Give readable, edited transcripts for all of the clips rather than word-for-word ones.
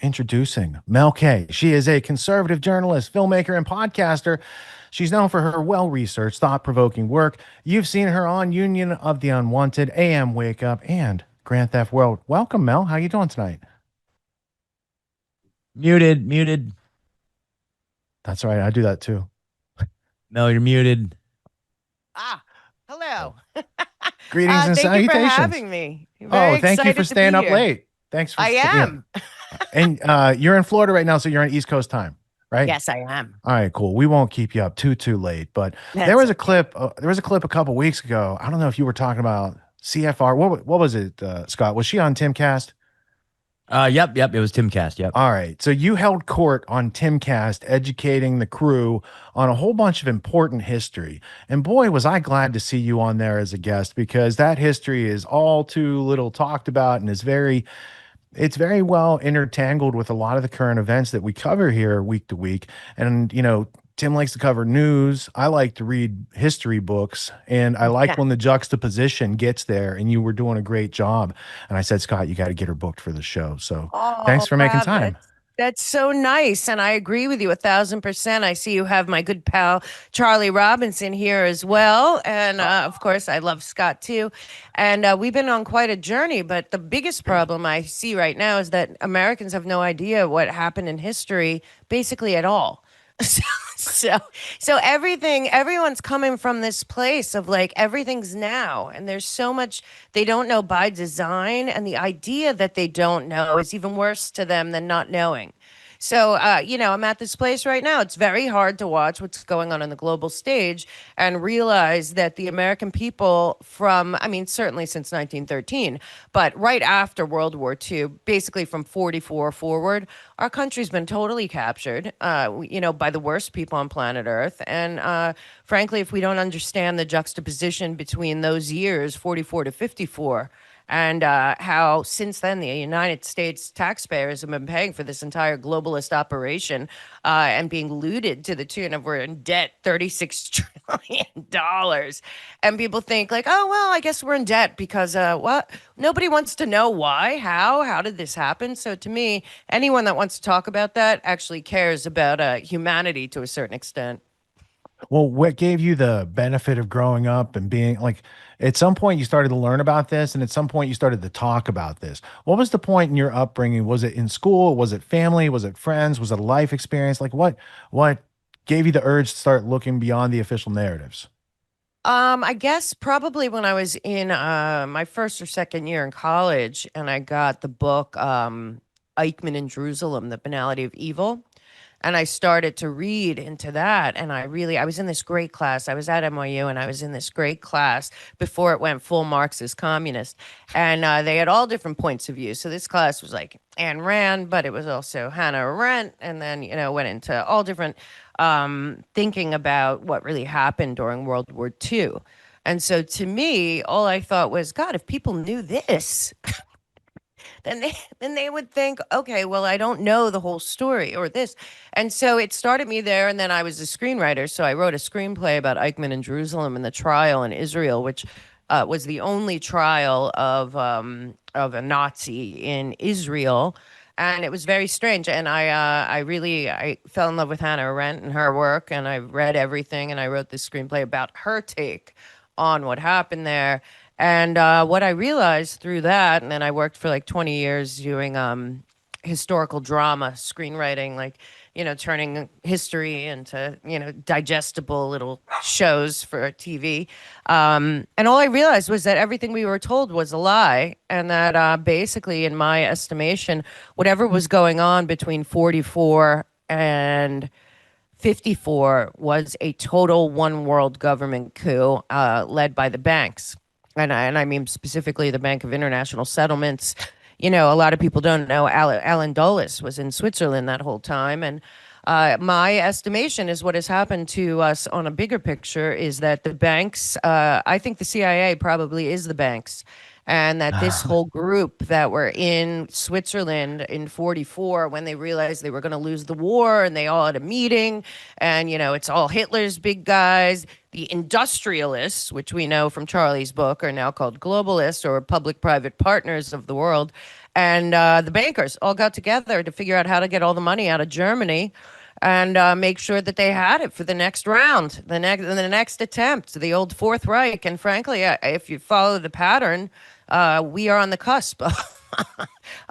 Introducing Mel K. She is a conservative journalist, filmmaker, and podcaster. She's known for her well-researched, thought-provoking work. You've seen her on Union of the Unwanted, AM Wake Up, and Grand Theft World. Welcome, Mel. How you doing tonight? Muted, muted. That's right. I do that too. Mel, you're muted. Ah, hello. Greetings and Thank you for salutations. having me. Oh, Very thank you for excited to be staying up here. late. Thanks for I yeah. am. And you're in Florida right now, so you're on East Coast time, right? Yes, I am. All right, cool. We won't keep you up too late, but there That's was a okay. clip. There was a clip a couple weeks ago. I don't know if you were talking about CFR. What was it, Scott? Was she on Timcast? Yep. It was Timcast. Yep. All right. So you held court on Timcast, educating the crew on a whole bunch of important history. And boy, was I glad to see you on there as a guest because that history is all too little talked about and is it's very well intertangled with a lot of the current events that we cover here week to week. And, Tim likes to cover news. I like to read history books, and I like Yeah. when the juxtaposition gets there. And you were doing a great job. And I said, Scott, you got to get her booked for the show. So thanks Oh, for making wow. time. That's so nice. And I agree with you 1,000%. I see you have my good pal Charlie Robinson here as well. And of course, I love Scott too. And we've been on quite a journey. But the biggest problem I see right now is that Americans have no idea what happened in history basically at all. So, so, so everyone's coming from this place of like everything's now, and there's so much they don't know by design, and the idea that they don't know is even worse to them than not knowing. So, I'm at this place right now. It's very hard to watch what's going on the global stage and realize that the American people I mean, certainly since 1913, but right after World War II, basically from 44 forward, our country's been totally captured, by the worst people on planet Earth. And frankly, if we don't understand the juxtaposition between those years, 44 to 54, and how since then the United States taxpayers have been paying for this entire globalist operation and being looted to the tune of we're in debt $36 trillion. And people think like, oh, well, I guess we're in debt because what? Nobody wants to know why, how did this happen? So to me, anyone that wants to talk about that actually cares about humanity to a certain extent. Well, what gave you the benefit of growing up and being like, at some point you started to learn about this, and at some point you started to talk about this? What was the point in your upbringing? Was it in school? Was it family? Was it friends? Was it a life experience? Like what gave you the urge to start looking beyond the official narratives? I guess probably when I was in my first or second year in college, and I got the book Eichmann in Jerusalem, The Banality of Evil. And I started to read into that. And I was in this great class. I was at NYU and I was in this great class before it went full Marxist communist. And they had all different points of view. So this class was like Ayn Rand, but it was also Hannah Arendt. And then, went into all different thinking about what really happened during World War II. And so to me, all I thought was, God, if people knew this, then they would think, okay, well, I don't know the whole story or this. And so it started me there. And then I was a screenwriter. So I wrote a screenplay about Eichmann in Jerusalem and the trial in Israel, which was the only trial of a Nazi in Israel. And it was very strange. And I fell in love with Hannah Arendt and her work. And I read everything. And I wrote this screenplay about her take on what happened there. And what I realized through that, and then I worked for like 20 years doing historical drama screenwriting, like, turning history into, digestible little shows for TV. And all I realized was that everything we were told was a lie. And that basically, in my estimation, whatever was going on between 44 and 54 was a total one world government coup led by the banks. And I mean specifically the Bank of International Settlements. A lot of people don't know Alan Dulles was in Switzerland that whole time. And my estimation is what has happened to us on a bigger picture is that the banks, I think the CIA probably is the banks. and that this whole group that were in Switzerland in 44 when they realized they were going to lose the war, and they all had a meeting, and it's all Hitler's big guys. The industrialists, which we know from Charlie's book, are now called globalists or public-private partners of the world, and the bankers all got together to figure out how to get all the money out of Germany and make sure that they had it for the next round, the next attempt, the old Fourth Reich. And frankly, if you follow the pattern, we are on the cusp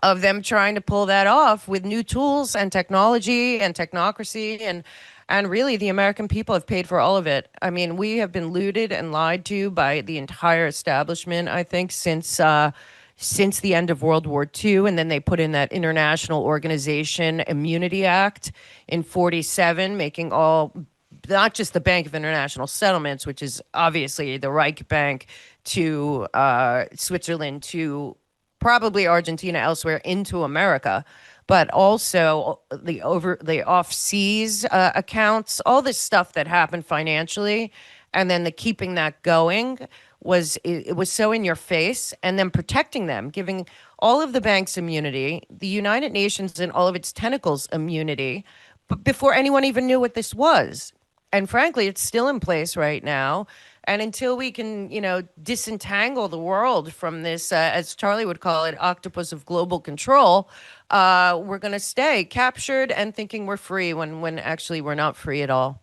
of them trying to pull that off with new tools and technology and technocracy. And really, the American people have paid for all of it. I mean, we have been looted and lied to by the entire establishment, I think, since the end of World War II. And then they put in that International Organization Immunity Act in 47, making all, not just the Bank of International Settlements, which is obviously the Reich Bank, to Switzerland, to probably Argentina, elsewhere, into America, but also the off seas accounts, all this stuff that happened financially, and then the keeping that going it was so in your face, and then protecting them, giving all of the banks immunity, the United Nations and all of its tentacles immunity, but before anyone even knew what this was. And frankly, it's still in place right now. And until we can, disentangle the world from this, as Charlie would call it, octopus of global control, we're going to stay captured and thinking we're free when actually we're not free at all.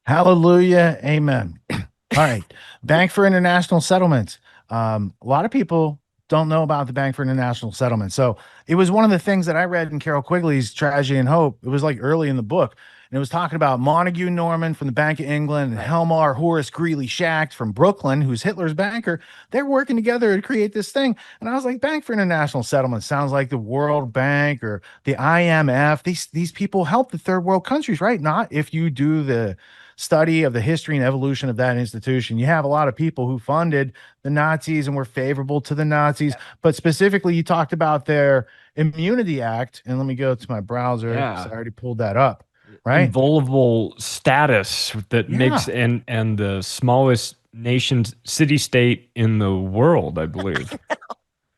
Hallelujah. Amen. All right. Bank for International Settlements. A lot of people don't know about the Bank for International Settlements. So it was one of the things that I read in Carol Quigley's Tragedy and Hope. It was like early in the book. And it was talking about Montague Norman from the Bank of England and Helmar Horace Greeley Schacht from Brooklyn, who's Hitler's banker. They're working together to create this thing. And I was like, Bank for International Settlements sounds like the World Bank or the IMF. These people help the third world countries, right? Not if you do the study of the history and evolution of that institution. You have a lot of people who funded the Nazis and were favorable to the Nazis, but specifically you talked about their Immunity Act. And let me go to my browser because I already pulled that up. Right, invulnerable status that makes and the smallest nation city state in the world, I believe.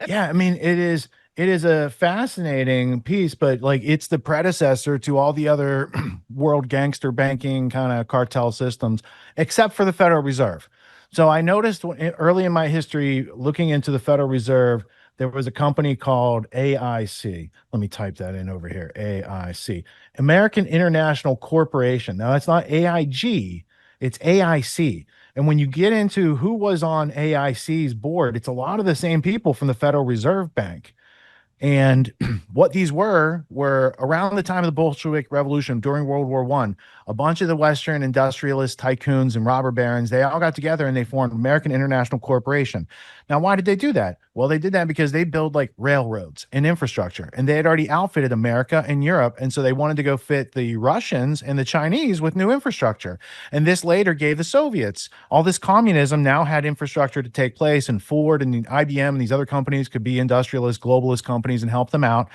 Yeah, I mean it is a fascinating piece, but like it's the predecessor to all the other world gangster banking kind of cartel systems, except for the Federal Reserve. So I noticed early in my history, looking into the Federal Reserve, there was a company called AIC. Let me type that in over here. AIC, American International Corporation. Now that's not AIG, it's AIC. And when you get into who was on AIC's board, it's a lot of the same people from the Federal Reserve Bank. And what these were around the time of the Bolshevik Revolution during World War I, a bunch of the Western industrialist tycoons and robber barons, they all got together and they formed American International Corporation. Now, why did they do that? Well, they did that because they build like railroads and infrastructure, and they had already outfitted America and Europe. And so they wanted to go fit the Russians and the Chinese with new infrastructure. And this later gave the Soviets all this communism now had infrastructure to take place, and Ford and IBM and these other companies could be industrialist, globalist companies and help them out.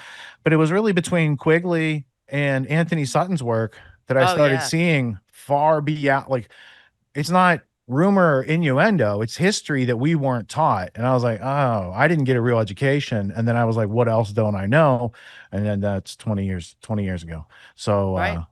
But it was really between Quigley and Anthony Sutton's work that I started seeing far beyond, like, it's not rumor or innuendo, it's history that we weren't taught. And I was like, oh, I didn't get a real education. And then I was like, what else don't I know? And then that's 20 years ago. So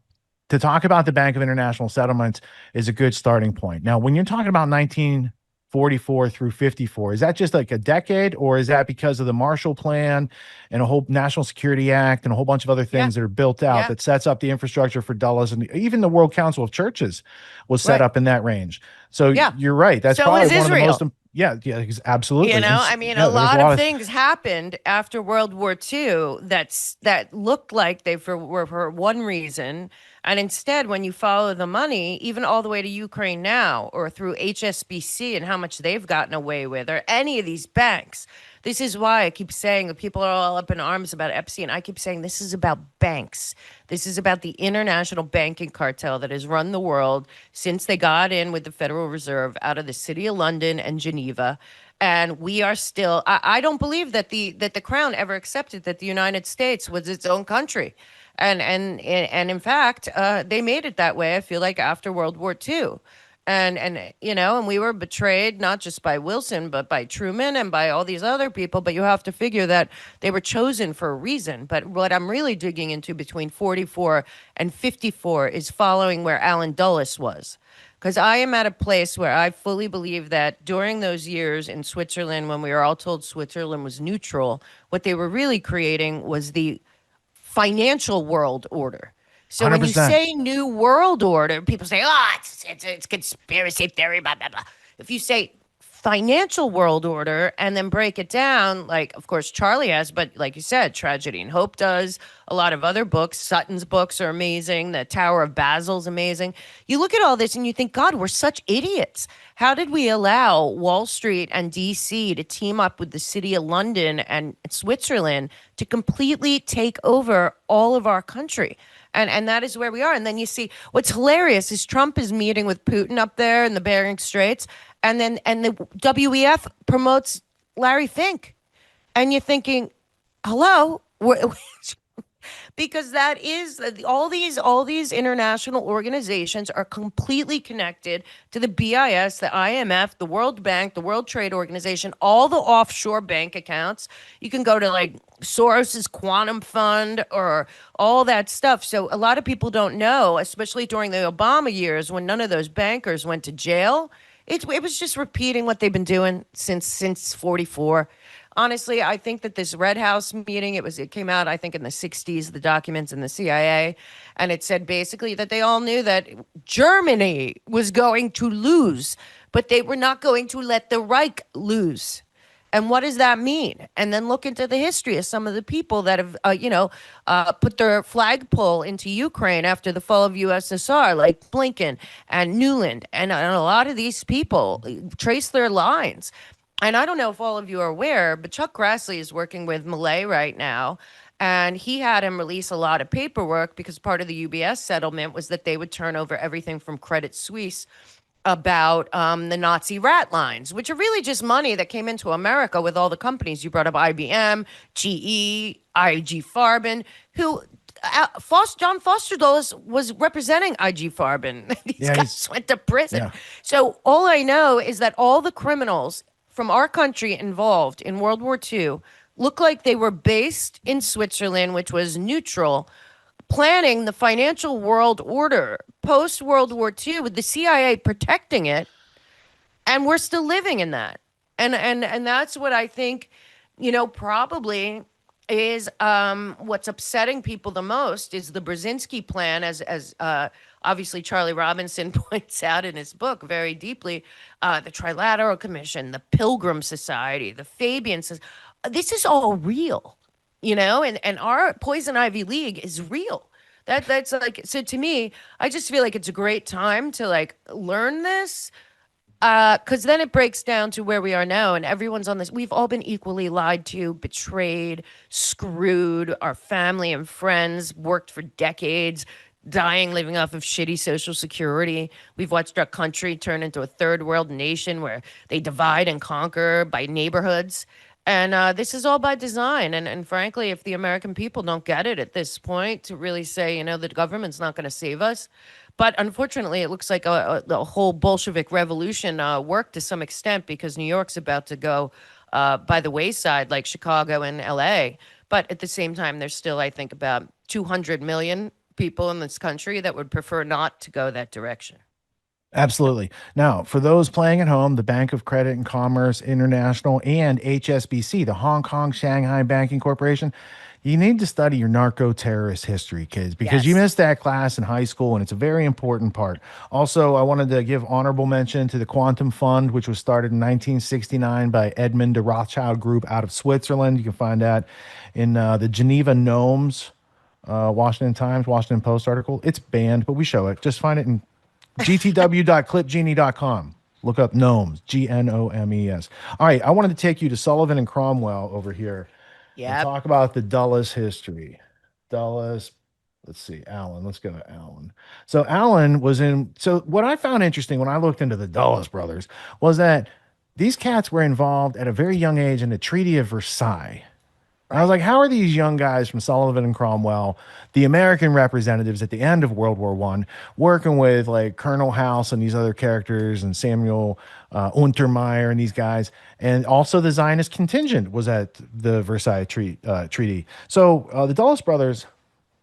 to talk about the Bank of International Settlements is a good starting point. Now, when you're talking about 1944 through 54, is that just like a decade, or is that because of the Marshall Plan and a whole National Security Act and a whole bunch of other things that are built out that sets up the infrastructure for Dulles, and even the World Council of Churches was set up in that range? So you're right. That's probably one of the most. Yeah, absolutely. I mean, a lot of things happened after World War II that looked like they were for one reason. And instead, when you follow the money, even all the way to Ukraine now, or through HSBC and how much they've gotten away with, or any of these banks, this is why I keep saying that people are all up in arms about Epstein. I keep saying this is about banks. This is about the international banking cartel that has run the world since they got in with the Federal Reserve out of the city of London and Geneva. And we are still, I don't believe that the Crown ever accepted that the United States was its own country. And in fact, they made it that way, I feel like, after World War II. And you know, and we were betrayed not just by Wilson but by Truman and by all these other people. But you have to figure that they were chosen for a reason. But what I'm really digging into between 44 and 54 is following where Alan Dulles was, because I am at a place where I fully believe that during those years in Switzerland, when we were all told Switzerland was neutral, what they were really creating was the financial world order. So when you 100%. say new world order, people say, "Oh, it's conspiracy theory." Blah blah blah. If you say financial world order and then break it down, like of course Charlie has, but like you said, Tragedy and Hope does. A lot of other books, Sutton's books are amazing. The Tower of Basil's amazing. You look at all this and you think, God, we're such idiots. How did we allow Wall Street and DC to team up with the city of London and Switzerland to completely take over all of our country? And that is where we are. And then you see what's hilarious is Trump is meeting with Putin up there in the Bering Straits, and the WEF promotes Larry Fink, and you're thinking, hello. Because that is all these international organizations are completely connected to the BIS, the IMF, the World Bank, the World Trade Organization, all the offshore bank accounts. You can go to like Soros's Quantum Fund or all that stuff. So a lot of people don't know, especially during the Obama years when none of those bankers went to jail. It was just repeating what they've been doing since 44. Honestly, I think that this Red House meeting, it came out, I think, in the 60s, the documents in the CIA, and it said basically that they all knew that Germany was going to lose, but they were not going to let the Reich lose. And what does that mean? And then look into the history of some of the people that have, put their flagpole into Ukraine after the fall of USSR, like Blinken and Newland. And a lot of these people trace their lines. And I don't know if all of you are aware, but Chuck Grassley is working with Malay right now. And he had him release a lot of paperwork because part of the UBS settlement was that they would turn over everything from Credit Suisse about the Nazi rat lines, which are really just money that came into America with all the companies. You brought up IBM, GE, IG Farben, who John Foster Dulles was representing IG Farben. These guys went to prison. Yeah. So all I know is that all the criminals from our country involved in World War II look like they were based in Switzerland, which was neutral, planning the financial world order post World War II with the CIA protecting it, and we're still living in that. And that's what I think, probably is what's upsetting people the most is the Brzezinski plan, as obviously Charlie Robinson points out in his book very deeply, the Trilateral Commission, the Pilgrim Society, the Fabian Society. This is all real, and our Poison Ivy League is real. That's like, so to me, I just feel like it's a great time to like learn this, because then it breaks down to where we are now, and everyone's on this. We've all been equally lied to, betrayed, screwed. Our family and friends worked for decades, dying, living off of shitty Social Security. We've watched our country turn into a third world nation where they divide and conquer by neighborhoods. And this is all by design. And frankly, if the American people don't get it at this point to really say, the government's not going to save us. But unfortunately, it looks like the whole Bolshevik revolution worked to some extent because New York's about to go by the wayside like Chicago and LA. But at the same time, there's still, I think, about 200 million people in this country that would prefer not to go that direction. Absolutely. Now, for those playing at home, the Bank of Credit and Commerce International and HSBC, the Hong Kong Shanghai Banking Corporation, you need to study your narco-terrorist history, kids, because you missed that class in high school, and it's a very important part. Also, I wanted to give honorable mention to the Quantum Fund, which was started in 1969 by Edmund de Rothschild Group out of Switzerland. You can find that in the Geneva Gnomes, Washington Times, Washington Post article. It's banned, but we show it. Just find it in gtw.clipgenie.com. Look up gnomes, Gnomes. All right, I wanted to take you to Sullivan and Cromwell over here. Yeah. Talk about the Dulles history. Dulles, let's see, Allen. Let's go to Allen. So Allen was in. So what I found interesting when I looked into the Dulles brothers was that these cats were involved at a very young age in the Treaty of Versailles. And I was like, how are these young guys from Sullivan and Cromwell, the American representatives at the end of World War One, working with like Colonel House and these other characters and Samuel Untermeyer and these guys, and also the Zionist contingent was at the Versailles Treaty. So the Dulles brothers,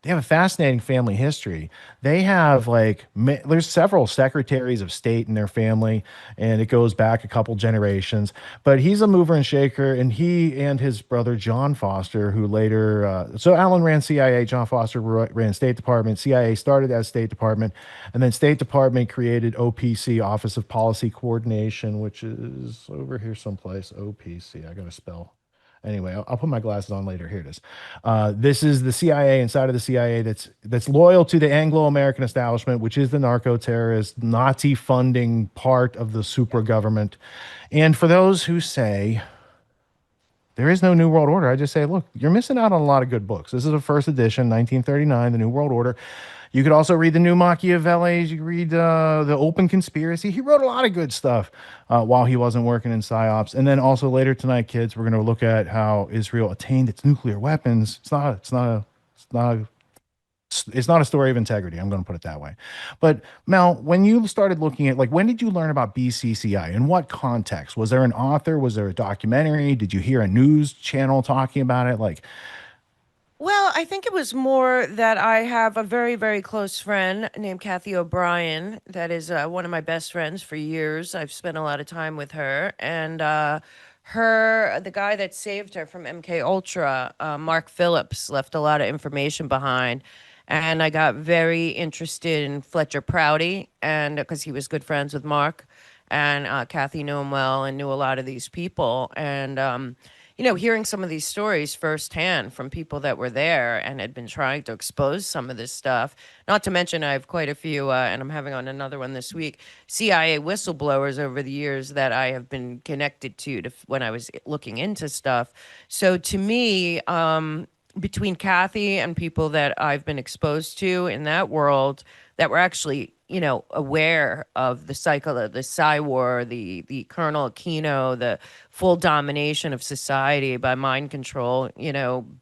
they have a fascinating family history. They have like there's several secretaries of state in their family, and it goes back a couple generations. But he's a mover and shaker, and he and his brother John Foster, who later so Allen ran CIA, John Foster ran State Department. CIA started as State Department, and then State Department created OPC, Office of Policy Coordination, which is over here someplace. OPC. I got to spell. Anyway, I'll put my glasses on later. Here it is. This is the CIA inside of the CIA that's loyal to the Anglo-American establishment, which is the narco-terrorist, Nazi funding part of the super government. And for those who say there is no New World Order, I just say, look, you're missing out on a lot of good books. This is a first edition, 1939, the New World Order. You could also read the New Machiavellis. You could read the Open Conspiracy. He wrote a lot of good stuff while he wasn't working in psyops. And then also later tonight, kids, we're going to look at how Israel attained its nuclear weapons. It's not a story of integrity. I'm going to put it that way. But Mel, when you started looking at, like, when did you learn about BCCI? In what context? Was there an author? Was there a documentary? Did you hear a news channel talking about it? Like, Well, I think it was more that I have a very, very close friend named Kathy O'Brien that is one of my best friends for years. I've spent a lot of time with her, and the guy that saved her from MK Ultra, Mark Phillips, left a lot of information behind. And I got very interested in Fletcher Prouty, and because he was good friends with Mark, and Kathy knew him well and knew a lot of these people, and hearing some of these stories firsthand from people that were there and had been trying to expose some of this stuff. Not to mention, I have quite a few, and I'm having on another one this week, CIA whistleblowers over the years that I have been connected to when I was looking into stuff. So to me, between Kathy and people that I've been exposed to in that world that were actually, aware of the cycle of the Psy War, the Colonel Aquino, the full domination of society by mind control,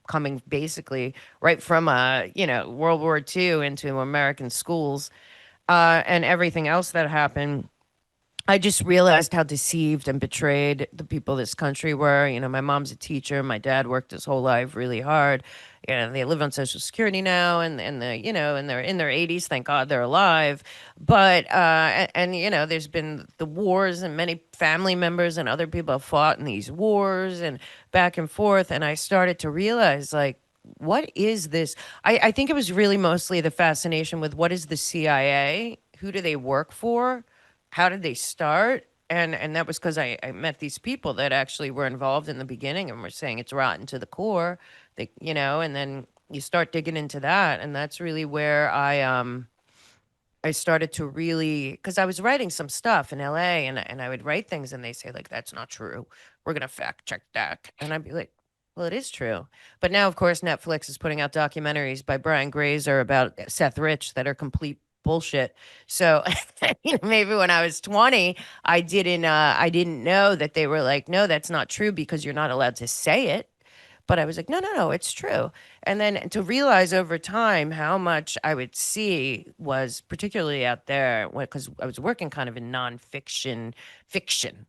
coming basically right from World War II into American schools, and everything else that happened. I just realized how deceived and betrayed the people of this country were. My mom's a teacher. My dad worked his whole life really hard. They live on Social Security now, and and they're in their 80s. Thank God they're alive. But there's been the wars, and many family members and other people have fought in these wars and back and forth. And I started to realize, like, what is this? I think it was really mostly the fascination with what is the CIA? Who do they work for? How did they start? And that was because I met these people that actually were involved in the beginning and were saying it's rotten to the core. And then you start digging into that, and that's really where I started to really, because I was writing some stuff in LA, and I would write things and they say, like, that's not true. We're gonna fact check that. And I'd be like, well, it is true. But now, of course, Netflix is putting out documentaries by Brian Grazer about Seth Rich that are complete bullshit. So maybe when I was 20, I didn't know that they were like, no, that's not true because you're not allowed to say it. But I was like, no, no, no, it's true. And then to realize over time how much I would see was particularly out there, because I was working kind of in nonfiction, fiction.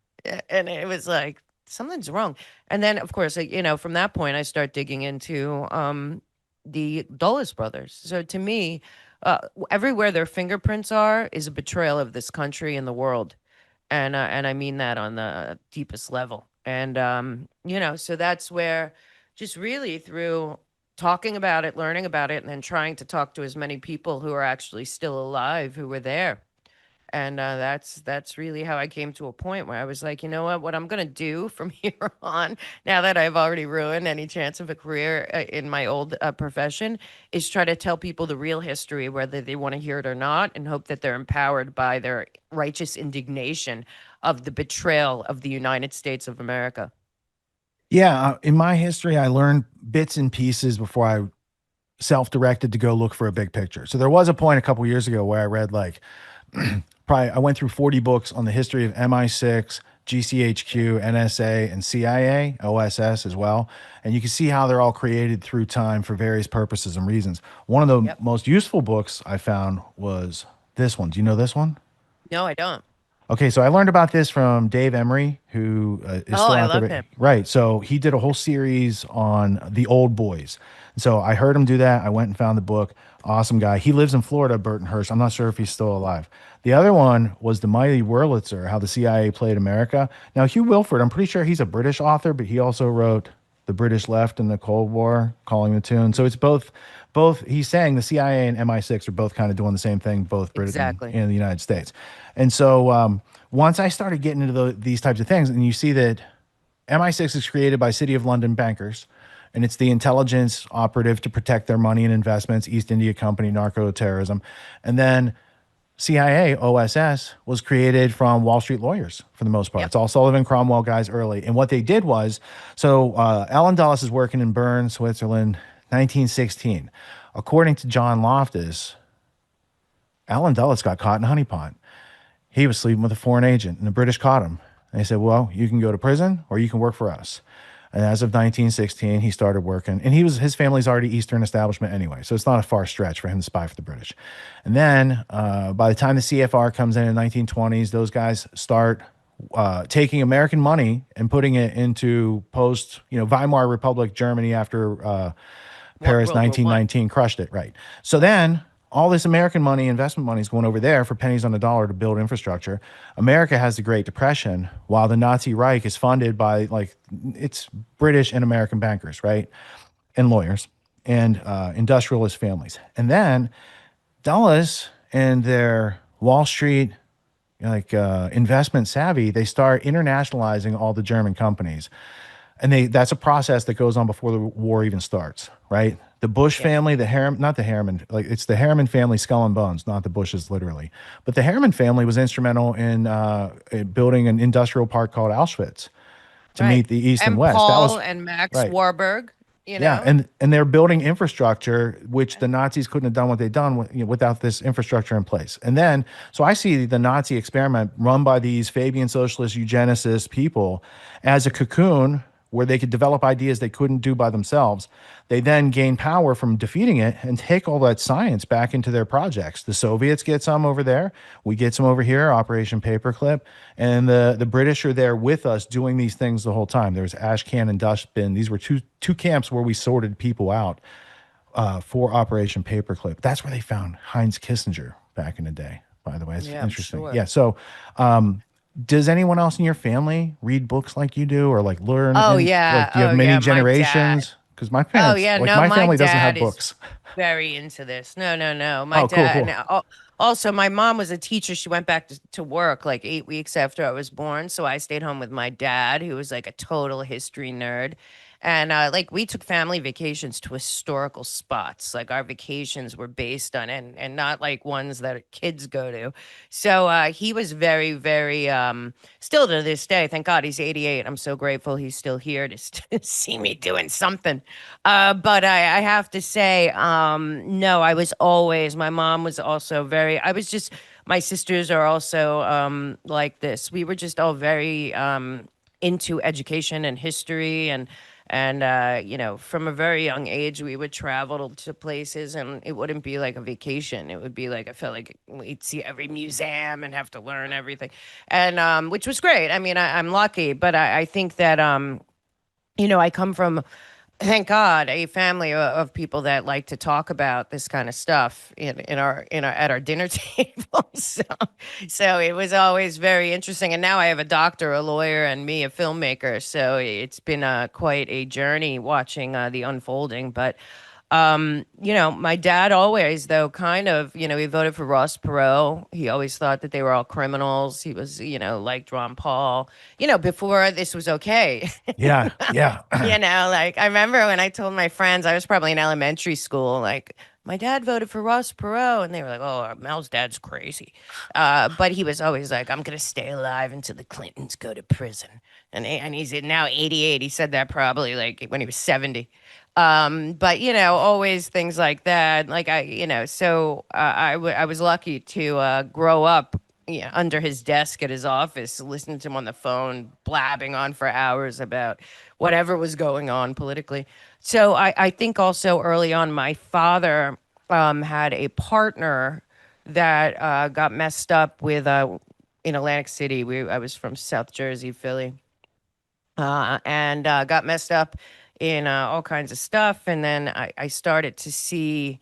And it was like, something's wrong. And then, of course, from that point, I start digging into the Dulles brothers. So to me, everywhere their fingerprints are is a betrayal of this country and the world. And I mean that on the deepest level. And, so that's where just really through talking about it, learning about it, and then trying to talk to as many people who are actually still alive who were there. And that's really how I came to a point where I was like, you know what I'm going to do from here on, now that I've already ruined any chance of a career in my old profession, is try to tell people the real history, whether they want to hear it or not, and hope that they're empowered by their righteous indignation of the betrayal of the United States of America. yeah, in my history, I learned bits and pieces before I self-directed to go look for a big picture. So there was a point a couple years ago where I read like probably I went through 40 books on the history of MI6, GCHQ, NSA, and CIA, OSS as well. And you can see how they're all created through time for various purposes and reasons. One of the Yep. most useful books I found was this one. Do you know this one? No, I don't. Okay, so I learned about this from Dave Emery, who is Oh, still I out there. love him. Right. So he did a whole series on the old boys. So I heard him do that. I went and found the book. Awesome guy. He lives in Florida, Burton Hurst. I'm not sure if he's still alive. The other one was The Mighty Wurlitzer, How the CIA Played America. Now, Hugh Wilford, I'm pretty sure he's a British author, but he also wrote The British Left in the Cold War, Calling the Tune. So it's both he's saying the CIA and MI6 are both kind of doing the same thing, both Britain Exactly. and the United States. And so once I started getting into these types of things, and you see that MI6 is created by City of London bankers, and it's the intelligence operative to protect their money and investments, East India Company, narco terrorism. And then CIA, OSS, was created from Wall Street lawyers for the most part. Yep. It's all Sullivan Cromwell guys early. And what they did was, so Alan Dulles is working in Bern, Switzerland, 1916. According to John Loftus, Alan Dulles got caught in a honeypot. He was sleeping with a foreign agent, and the British caught him. And they said, well, you can go to prison or you can work for us. And as of 1916, he started working. And his family's already Eastern establishment anyway, so it's not a far stretch for him to spy for the British. And then by the time the CFR comes in 1920s, those guys start taking American money and putting it into post, Weimar Republic Germany after Paris World War I. 1919 crushed it, right? So then all this American money, investment money is going over there for pennies on the dollar to build infrastructure. America has the Great Depression, while the Nazi Reich is funded by it's British and American bankers, right? And lawyers and industrialist families. And then Dulles and their Wall Street investment savvy, they start internationalizing all the German companies. And that's a process that goes on before the war even starts, right? The Bush family, not the Harriman, it's the Harriman family, skull and bones, not the Bushes literally. But the Harriman family was instrumental in building an industrial park called Auschwitz to meet the East and West. That Paul was and Max right. Warburg, Yeah, and they're building infrastructure, which the Nazis couldn't have done what they've done without this infrastructure in place. And then, so I see the Nazi experiment run by these Fabian socialist eugenicists people as a cocoon where they could develop ideas they couldn't do by themselves. They then gain power from defeating it and take all that science back into their projects. The Soviets get some over there. We get some over here, Operation Paperclip. And the British are there with us doing these things the whole time. There's ash can and dustbin. These were two camps where we sorted people out for Operation Paperclip. That's where they found Heinz Kissinger back in the day, by the way. It's interesting. Sure. Yeah, so does anyone else in your family read books like you do or learn? Oh, yeah. Do you have many generations? Because my parents, my family doesn't have books. Very into this. No. My Oh, dad. cool. Now, also, my mom was a teacher. She went back to work 8 weeks after I was born. So I stayed home with my dad, who was a total history nerd. And we took family vacations to historical spots. Our vacations were based on and not ones that kids go to. So he was very, very still to this day. Thank God he's 88. I'm so grateful he's still here to see me doing something. But I have to say, no, I was always. My mom was also very. I was just. My sisters are also like this. We were just all very into education and history and from a very young age we would travel to places and it wouldn't be like a vacation. It would be I felt like we'd see every museum and have to learn everything, and which was great. I mean, I'm lucky, but I think that I come from, thank God, a family of people that like to talk about this kind of stuff in our at our dinner table. So it was always very interesting. And now I have a doctor, a lawyer, and me, a filmmaker. So it's been quite a journey watching the unfolding. But my dad always, though, kind of, he voted for Ross Perot. He always thought that they were all criminals. He was, liked Ron Paul, before this was okay. Yeah. I remember when I told my friends, I was probably in elementary school, my dad voted for Ross Perot. And they were like, oh, Mel's dad's crazy. But he was always like, I'm going to stay alive until the Clintons go to prison. And he's now 88. He said that probably when he was 70. But always things like that. I was lucky to grow up yeah, under his desk at his office, listening to him on the phone, blabbing on for hours about whatever was going on politically. So I think also early on, my father had a partner that got messed up with in Atlantic City. I was from South Jersey, Philly, and got messed up in all kinds of stuff. And then I started to see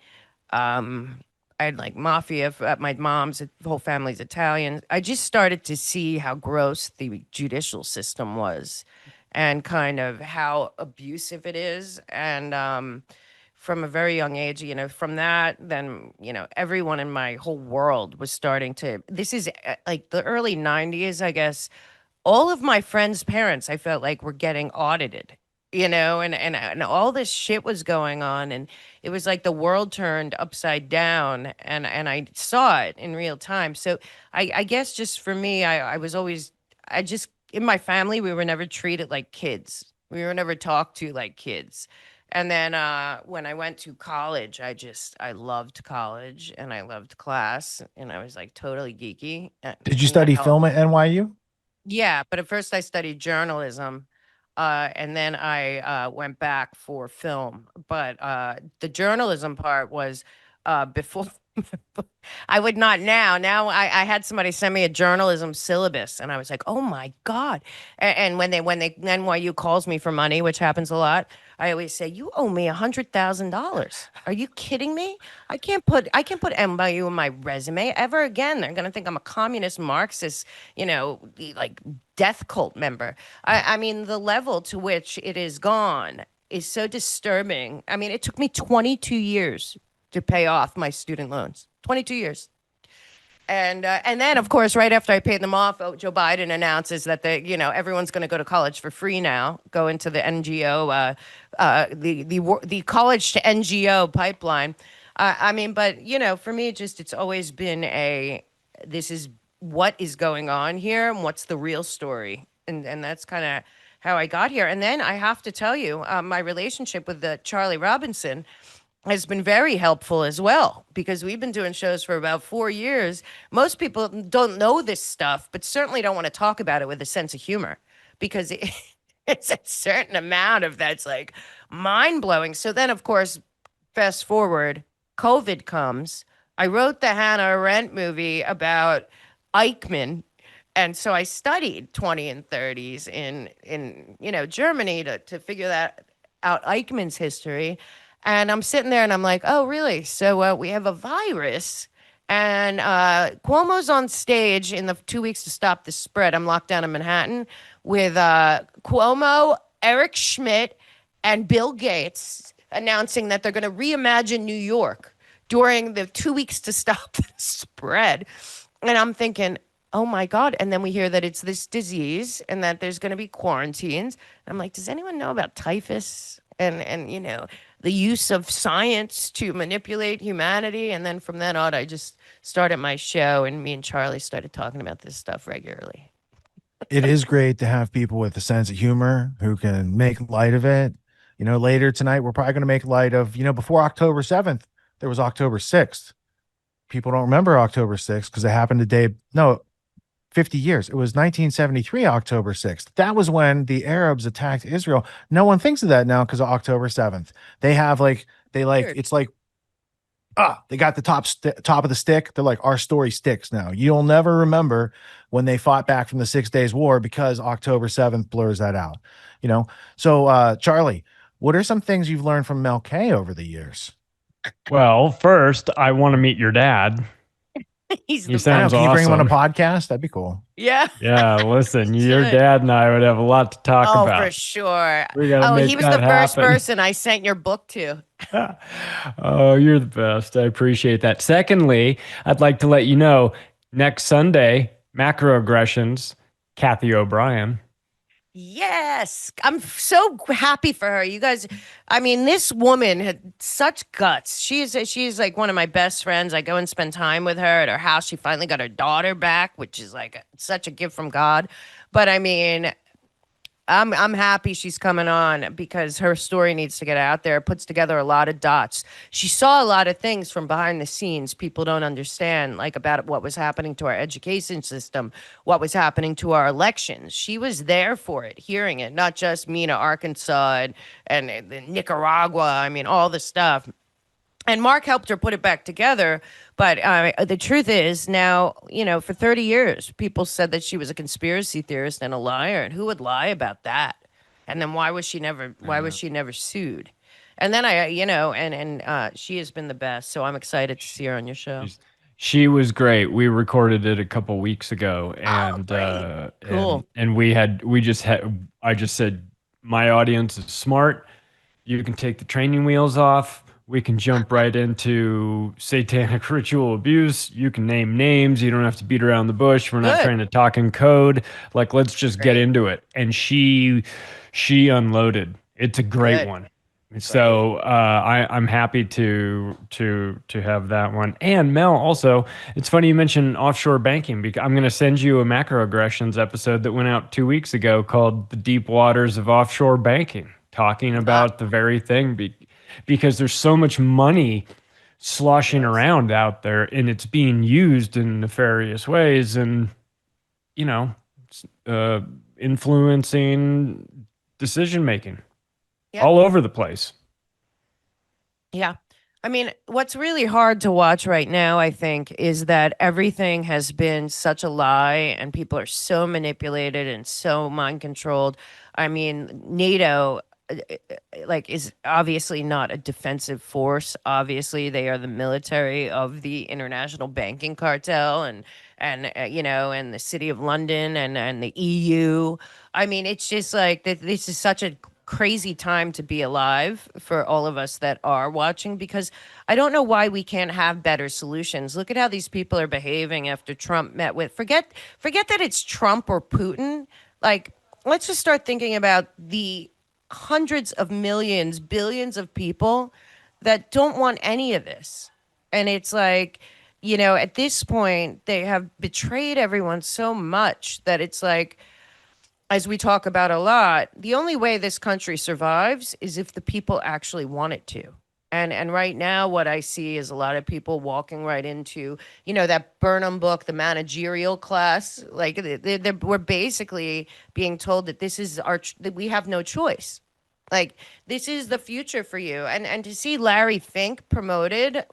I had like mafia. My mom's whole family's Italian. I just started to see how gross the judicial system was, and kind of how abusive it is. And from a very young age, from that, then everyone in my whole world was starting to. This is like the early '90s, I guess. All of my friends' parents, I felt like, were getting audited, and all this shit was going on, and it was like the world turned upside down, and I saw it in real time. So I guess just for me, I was always, I just, in my family, we were never treated like kids. We were never talked to like kids. And then when I went to college, I loved college and I loved class and I was like totally geeky. Did you study Now, film at NYU? yeah, but at first I studied journalism, and then I went back for film. But the journalism part was before. I would not now. Now I had somebody send me a journalism syllabus, and I was like, "Oh my god!" And when they NYU calls me for money, which happens a lot, I always say, "You owe me $100,000. Are you kidding me? I can't put NYU in my resume ever again. They're gonna think I'm a communist Marxist, like death cult member." I mean, the level to which it is gone is so disturbing. I mean, it took me 22 years to pay off my student loans. 22 years. And then, of course, right after I paid them off, Joe Biden announces that everyone's going to go to college for free now, go into the NGO, the college to NGO pipeline. I mean, but for me, it's always been this is what is going on here and what's the real story, and that's kind of how I got here. And then I have to tell you, my relationship with the Charlie Robinson has been very helpful as well, because we've been doing shows for about 4 years. Most people don't know this stuff, but certainly don't want to talk about it with a sense of humor, because it's a certain amount of that's like mind blowing. So then, of course, fast forward, COVID comes. I wrote the Hannah Arendt movie about Eichmann. And so I studied 20 and 30s in Germany to figure that out, Eichmann's history. And I'm sitting there and I'm like, oh, really? So we have a virus. And Cuomo's on stage in the 2 weeks to stop the spread. I'm locked down in Manhattan with Cuomo, Eric Schmidt, and Bill Gates announcing that they're going to reimagine New York during the 2 weeks to stop the spread. And I'm thinking, oh my God. And then we hear that it's this disease and that there's going to be quarantines. I'm like, does anyone know about typhus? And the use of science to manipulate humanity. And then from then on, I just started my show, and me and Charlie started talking about this stuff regularly. It is great to have people with a sense of humor who can make light of it. Later tonight, we're probably going to make light of, before October 7th, there was October 6th. People don't remember October 6th because it happened a day, no, 50 years. It was 1973, October 6th. That was when the Arabs attacked Israel. No one thinks of that now because of October 7th. They have it's like, they got the top of the stick. They're like, our story sticks now. You'll never remember when they fought back from the 6 Days War because October 7th blurs that out. So Charlie, what are some things you've learned from Mel K over the years? Well, first, I want to meet your dad. He sounds Can you bring him on a awesome. podcast? That'd be cool. Yeah. Yeah, listen, your dad and I would have a lot to talk about. Oh, for sure. We gotta make he was that the first happen. person I sent your book to. Oh, you're the best. I appreciate that. Secondly, I'd like to let you know next Sunday, macroaggressions, Kathy O'Brien. Yes. I'm so happy for her. You guys, I mean, this woman had such guts. She's like one of my best friends. I go and spend time with her at her house. She finally got her daughter back, which is like such a gift from God. But I mean, I'm happy she's coming on because her story needs to get out there. It puts together a lot of dots. She saw a lot of things from behind the scenes people don't understand, like about what was happening to our education system, what was happening to our elections. She was there for it, hearing it, not just Mena, Arkansas, and Nicaragua. I mean, all the stuff. And Mark helped her put it back together. But the truth is now, for 30 years, people said that she was a conspiracy theorist and a liar. And who would lie about that? And then why was she never sued? And then she has been the best. So I'm excited to see her on your show. She was great. We recorded it a couple weeks ago, Oh, great. Cool. and I just said my audience is smart. You can take the training wheels off. We can jump right into satanic ritual abuse. You can name names. You don't have to beat around the bush. We're not Good. trying to talk in code. Like, let's just get Great. into it. And she unloaded. It's a great Good. one. So I'm happy to have that one. And Mel, also, it's funny you mentioned offshore banking because I'm going to send you a macroaggressions episode that went out 2 weeks ago called "The Deep Waters of Offshore Banking," talking about the very thing because there's so much money sloshing around out there and it's being used in nefarious ways and you know influencing decision making Yeah. all over the place. Yeah. I mean, what's really hard to watch right now, I think, is that everything has been such a lie and people are so manipulated and so mind controlled. I mean, NATO is obviously not a defensive force. Obviously, they are the military of the international banking cartel and the city of London and the EU. I mean, it's just like this is such a crazy time to be alive for all of us that are watching because I don't know why we can't have better solutions. Look at how these people are behaving after Trump met with forget that it's Trump or Putin. Like, let's just start thinking about the hundreds of millions, billions of people that don't want any of this. And it's like, at this point, they have betrayed everyone so much that it's like, as we talk about a lot, the only way this country survives is if the people actually want it to. And right now, what I see is a lot of people walking right into, that Burnham book, the managerial class. Like we're basically being told that this is that we have no choice. Like this is the future for you. And to see Larry Fink promoted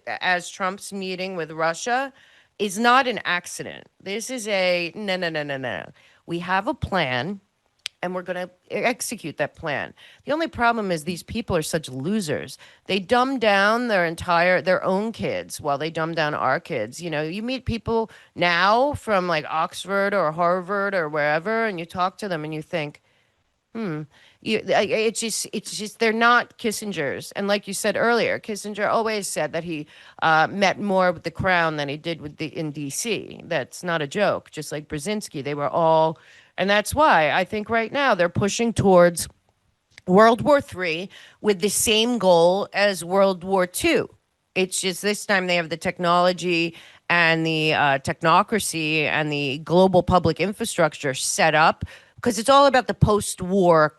as Trump's meeting with Russia is not an accident. This is a no. We have a plan and we're going to execute that plan. The only problem is these people are such losers. They dumb down their own kids while they dumb down our kids. You meet people now from like Oxford or Harvard or wherever, and you talk to them and you think, it's just they're not Kissinger's. And like you said earlier, Kissinger always said that he met more with the Crown than he did in D.C. That's not a joke. Just like Brzezinski, they were all, and that's why I think right now they're pushing towards World War III with the same goal as World War II. It's just this time they have the technology and the technocracy and the global public infrastructure set up because it's all about the post-war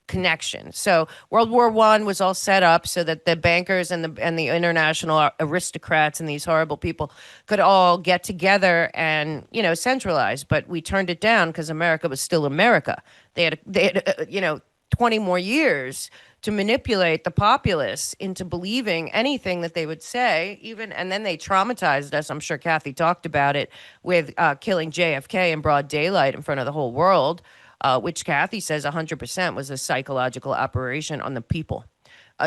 connection. So World War I was all set up so that the bankers and the international aristocrats and these horrible people could all get together and centralize. But we turned it down because America was still America. They had 20 more years to manipulate the populace into believing anything that they would say, and then they traumatized us. I'm sure Kathy talked about it with killing JFK in broad daylight in front of the whole world, which Kathy says 100% was a psychological operation on the people,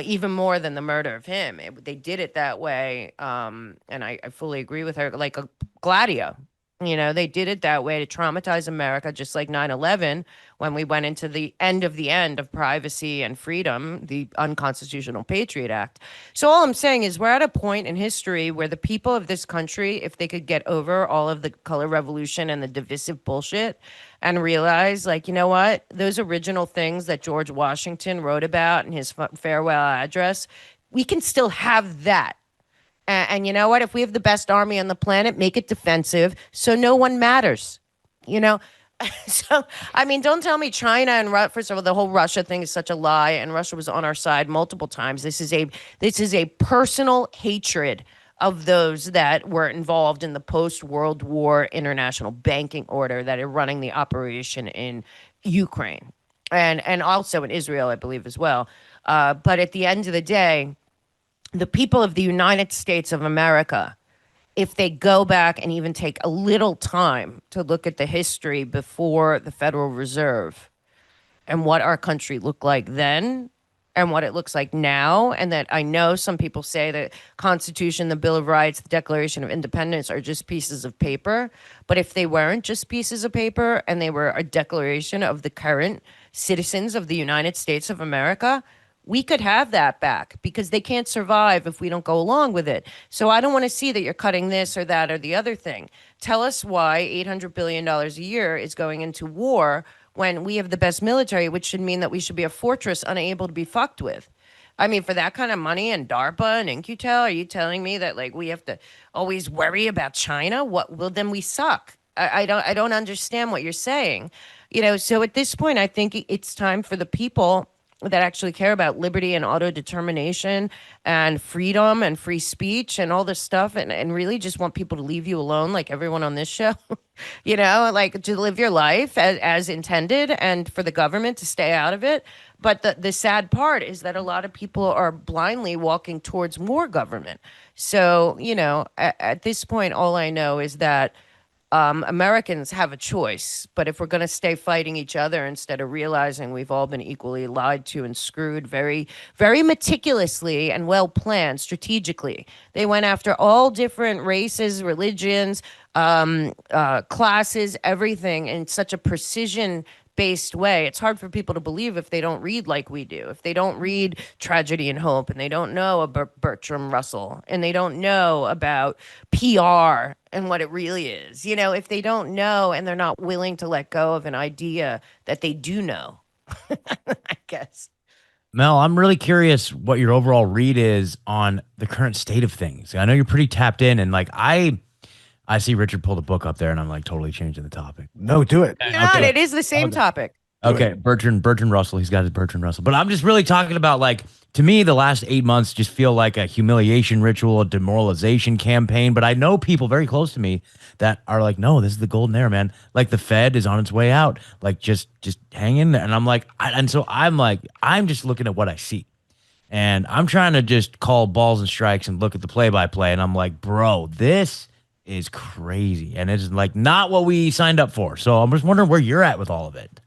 even more than the murder of him. They did it that way, and I fully agree with her, like a Gladio. They did it that way to traumatize America, just like 9/11, when we went into the end of privacy and freedom, the unconstitutional Patriot Act. So all I'm saying is we're at a point in history where the people of this country, if they could get over all of the color revolution and the divisive bullshit and realize, like, you know what, those original things that George Washington wrote about in his farewell address, we can still have that. And you know what? If we have the best army on the planet, make it defensive so no one matters. So, I mean, don't tell me China and first of all, the whole Russia thing is such a lie, and Russia was on our side multiple times. This is a personal hatred of those that were involved in the post-World War international banking order that are running the operation in Ukraine and also in Israel, I believe, as well. But at the end of the day, the people of the United States of America, if they go back and even take a little time to look at the history before the Federal Reserve and what our country looked like then and what it looks like now, and that I know some people say the Constitution, the Bill of Rights, the Declaration of Independence are just pieces of paper. But if they weren't just pieces of paper and they were a declaration of the current citizens of the United States of America, we could have that back because they can't survive if we don't go along with it. So I don't want to see that you're cutting this or that or the other thing. Tell us why $800 billion a year is going into war when we have the best military, which should mean that we should be a fortress unable to be fucked with. I mean, for that kind of money and DARPA and InQtel, are you telling me that like we have to always worry about China? What? Well, then we suck. I don't understand what you're saying. So at this point, I think it's time for the people that actually care about liberty and auto-determination and freedom and free speech and all this stuff and really just want people to leave you alone like everyone on this show, like to live your life as intended and for the government to stay out of it. But the sad part is that a lot of people are blindly walking towards more government. So, at this point, all I know is that Americans have a choice, but if we're going to stay fighting each other instead of realizing we've all been equally lied to and screwed very, very meticulously and well planned strategically, they went after all different races, religions, classes, everything in such a precision based way. It's hard for people to believe if they don't read like we do, if they don't read Tragedy and Hope, and they don't know about Bertram Russell, and they don't know about PR and what it really is. If they don't know and they're not willing to let go of an idea that they do know, I guess. Mel, I'm really curious what your overall read is on the current state of things. I know you're pretty tapped in, and like I see Richard pull the book up there, and I'm like totally changing the topic. No, do it. You're not. It is the same topic. Okay, Bertrand Russell. He's got his Bertrand Russell. But I'm just really talking about, like, to me, the last 8 months just feel like a humiliation ritual, a demoralization campaign. But I know people very close to me that are like, no, this is the golden era, man. Like, the Fed is on its way out. Like, just hang in there. And I'm like, so I'm like, I'm just looking at what I see. And I'm trying to just call balls and strikes and look at the play-by-play. And I'm like, bro, this is crazy. And it's like not what we signed up for. So I'm just wondering where you're at with all of it.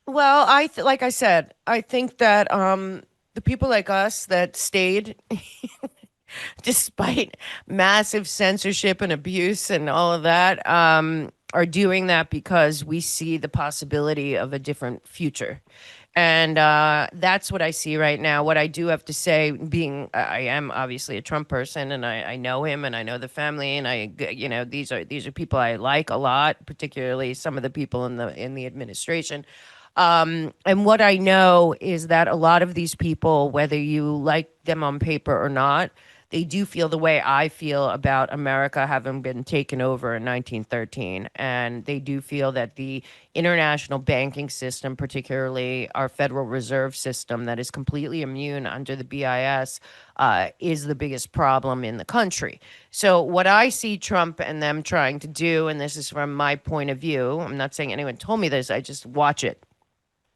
Well, like I said, I think that the people like us that stayed, despite massive censorship and abuse and all of that, are doing that because we see the possibility of a different future. And that's what I see right now. What I do have to say, I am obviously a Trump person, and I know him, and I know the family, and these are people I like a lot, particularly some of the people in the administration. And what I know is that a lot of these people, whether you like them on paper or not, they do feel the way I feel about America having been taken over in 1913. And they do feel that the international banking system, particularly our Federal Reserve System that is completely immune under the BIS, is the biggest problem in the country. So what I see Trump and them trying to do, and this is from my point of view, I'm not saying anyone told me this, I just watch it.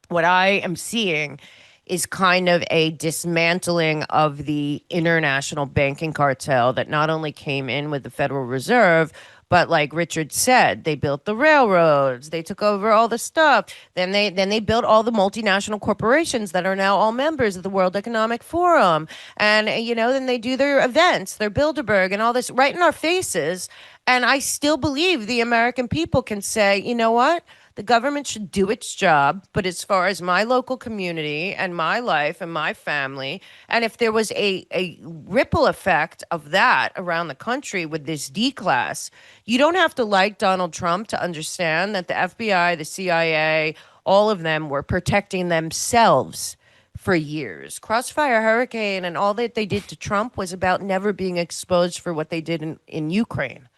What I am seeing is kind of a dismantling of the international banking cartel that not only came in with the Federal Reserve, but like Richard said, they built the railroads, they took over all the stuff. Then they built all the multinational corporations that are now all members of the World Economic Forum. And then they do their events, their Bilderberg and all this right in our faces. And I still believe the American people can say, you know what? The government should do its job, but as far as my local community and my life and my family, and if there was a ripple effect of that around the country with this D-class, you don't have to like Donald Trump to understand that the FBI, the CIA, all of them were protecting themselves for years. Crossfire Hurricane and all that they did to Trump was about never being exposed for what they did in Ukraine.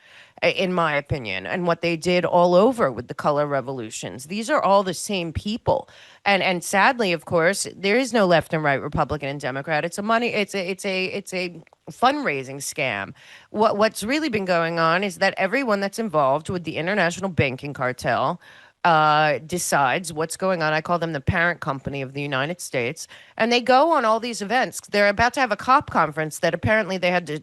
in my opinion, and what they did all over with the color revolutions. These are all the same people. And sadly, of course, there is no left and right, Republican and Democrat. It's a fundraising scam. What's really been going on is that everyone that's involved with the international banking cartel decides what's going on. I call them the parent company of the United States. And they go on all these events. They're about to have a COP conference that apparently they had to,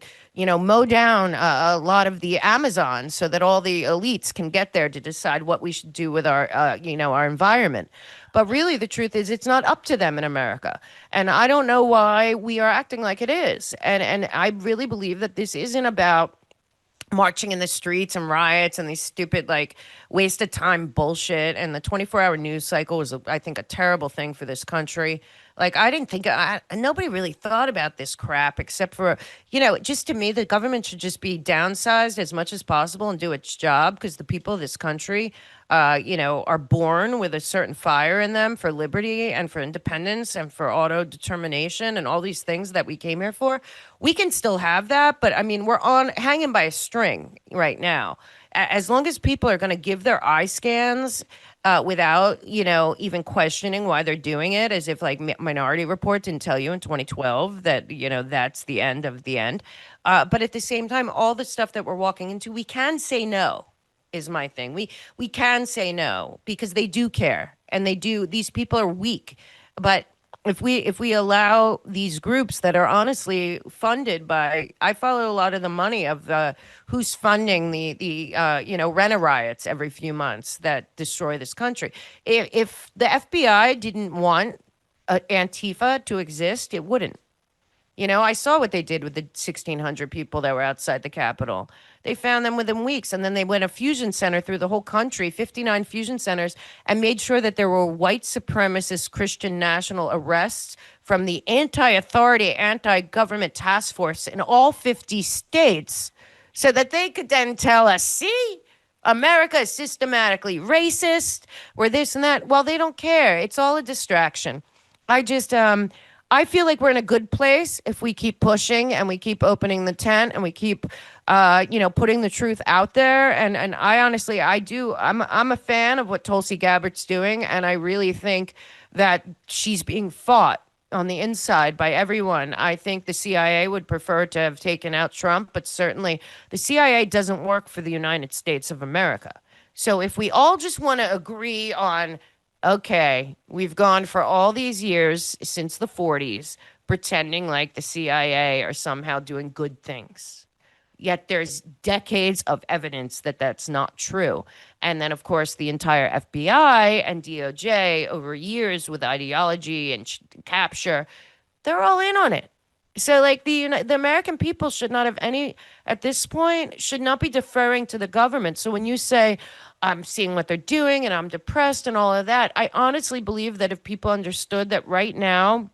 mow down a lot of the Amazon so that all the elites can get there to decide what we should do with our environment. But really, the truth is, it's not up to them in America. And I don't know why we are acting like it is. And I really believe that this isn't about marching in the streets and riots and these stupid waste of time bullshit. And the 24-hour news cycle was, I think, a terrible thing for this country. I didn't think nobody really thought about this crap except for, just to me, the government should just be downsized as much as possible and do its job, because the people of this country, are born with a certain fire in them for liberty and for independence and for auto determination and all these things that we came here for. We can still have that, but I mean, we're hanging by a string right now. As long as people are going to give their eye scans without, even questioning why they're doing it, as if Minority Report didn't tell you in 2012 that, that's the end of the end. But at the same time, all the stuff that we're walking into, we can say no, is my thing. We can say no because they do care, and they do. These people are weak, but if we allow these groups that are honestly funded by, I follow a lot of the money of who's funding the Rena riots every few months that destroy this country. If the FBI didn't want Antifa to exist, it wouldn't. I saw what they did with the 1,600 people that were outside the Capitol. They found them within weeks, and then they went a fusion center through the whole country, 59 fusion centers, and made sure that there were white supremacist Christian national arrests from the anti-authority, anti-government task force in all 50 states, so that they could then tell us, see, America is systematically racist, or this and that. Well, they don't care. It's all a distraction. I feel like we're in a good place if we keep pushing and we keep opening the tent and we keep, putting the truth out there. And I honestly, I'm a fan of what Tulsi Gabbard's doing. And I really think that she's being fought on the inside by everyone. I think the CIA would prefer to have taken out Trump, but certainly the CIA doesn't work for the United States of America. So if we all just want to agree on, okay, we've gone for all these years since the 40s pretending like the CIA are somehow doing good things. Yet there's decades of evidence that that's not true. And then, of course, the entire FBI and DOJ over years with ideology and capture, they're all in on it. So the American people should not have at this point, should not be deferring to the government. So when you say, I'm seeing what they're doing and I'm depressed and all of that, I honestly believe that if people understood that right now,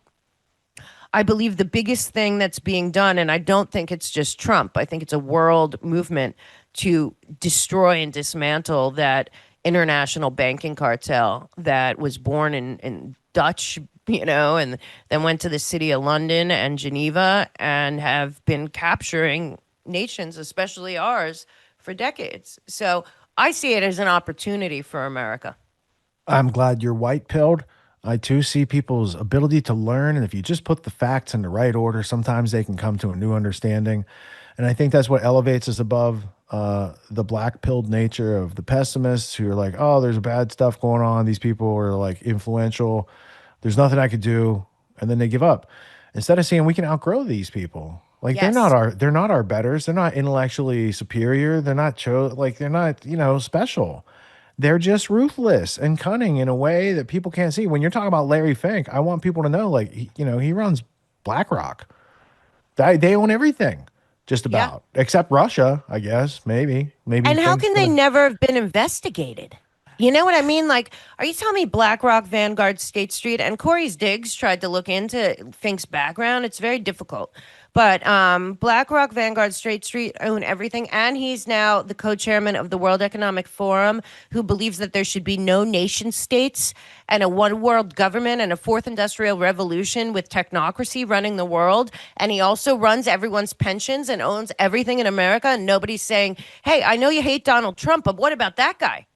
I believe the biggest thing that's being done, and I don't think it's just Trump, I think it's a world movement to destroy and dismantle that international banking cartel that was born in Dutch, and then went to the city of London and Geneva and have been capturing nations, especially ours, for decades. So I see it as an opportunity for America. I'm glad you're white-pilled. I too see people's ability to learn, and if you just put the facts in the right order, sometimes they can come to a new understanding. And I think that's what elevates us above the black-pilled nature of the pessimists who are like, oh, there's bad stuff going on. These people are influential. There's nothing I could do, and then they give up. Instead of saying we can outgrow these people. Yes. They're not our betters. They're not intellectually superior. They're not they're not special. They're just ruthless and cunning in a way that people can't see. When you're talking about Larry Fink, I want people to know, he runs BlackRock. They own everything, just about, except Russia, I guess, maybe. And how can they never have been investigated? You know what I mean? Are you telling me BlackRock, Vanguard, State Street, and Corey's Diggs tried to look into Fink's background? It's very difficult. But BlackRock, Vanguard, State Street own everything, and he's now the co-chairman of the World Economic Forum, who believes that there should be no nation states and a one world government and a fourth industrial revolution with technocracy running the world. And he also runs everyone's pensions and owns everything in America. And nobody's saying, "Hey, I know you hate Donald Trump, but what about that guy?"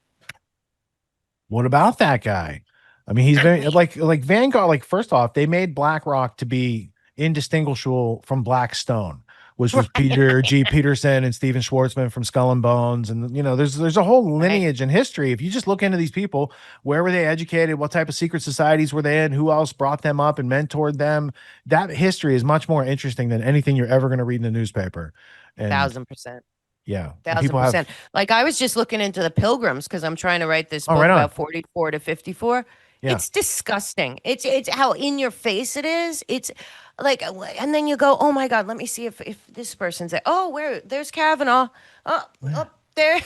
What about that guy? I mean, he's very like Vanguard. Like, first off, they made BlackRock to be indistinguishable from Blackstone, which was Peter G. Peterson and Steven Schwartzman from Skull and Bones. And there's a whole lineage and history. If you just look into these people, where were they educated? What type of secret societies were they in? Who else brought them up and mentored them? That history is much more interesting than anything you're ever going to read in the newspaper. And 1,000%. yeah, and 1,000%. Like, I was just looking into the Pilgrims because I'm trying to write this book right on. about 44 to 54. Yeah. It's disgusting. It's how in your face it is. It's like, and then you go, oh my God, let me see if this person's there. Oh, there's Kavanaugh. Oh, there.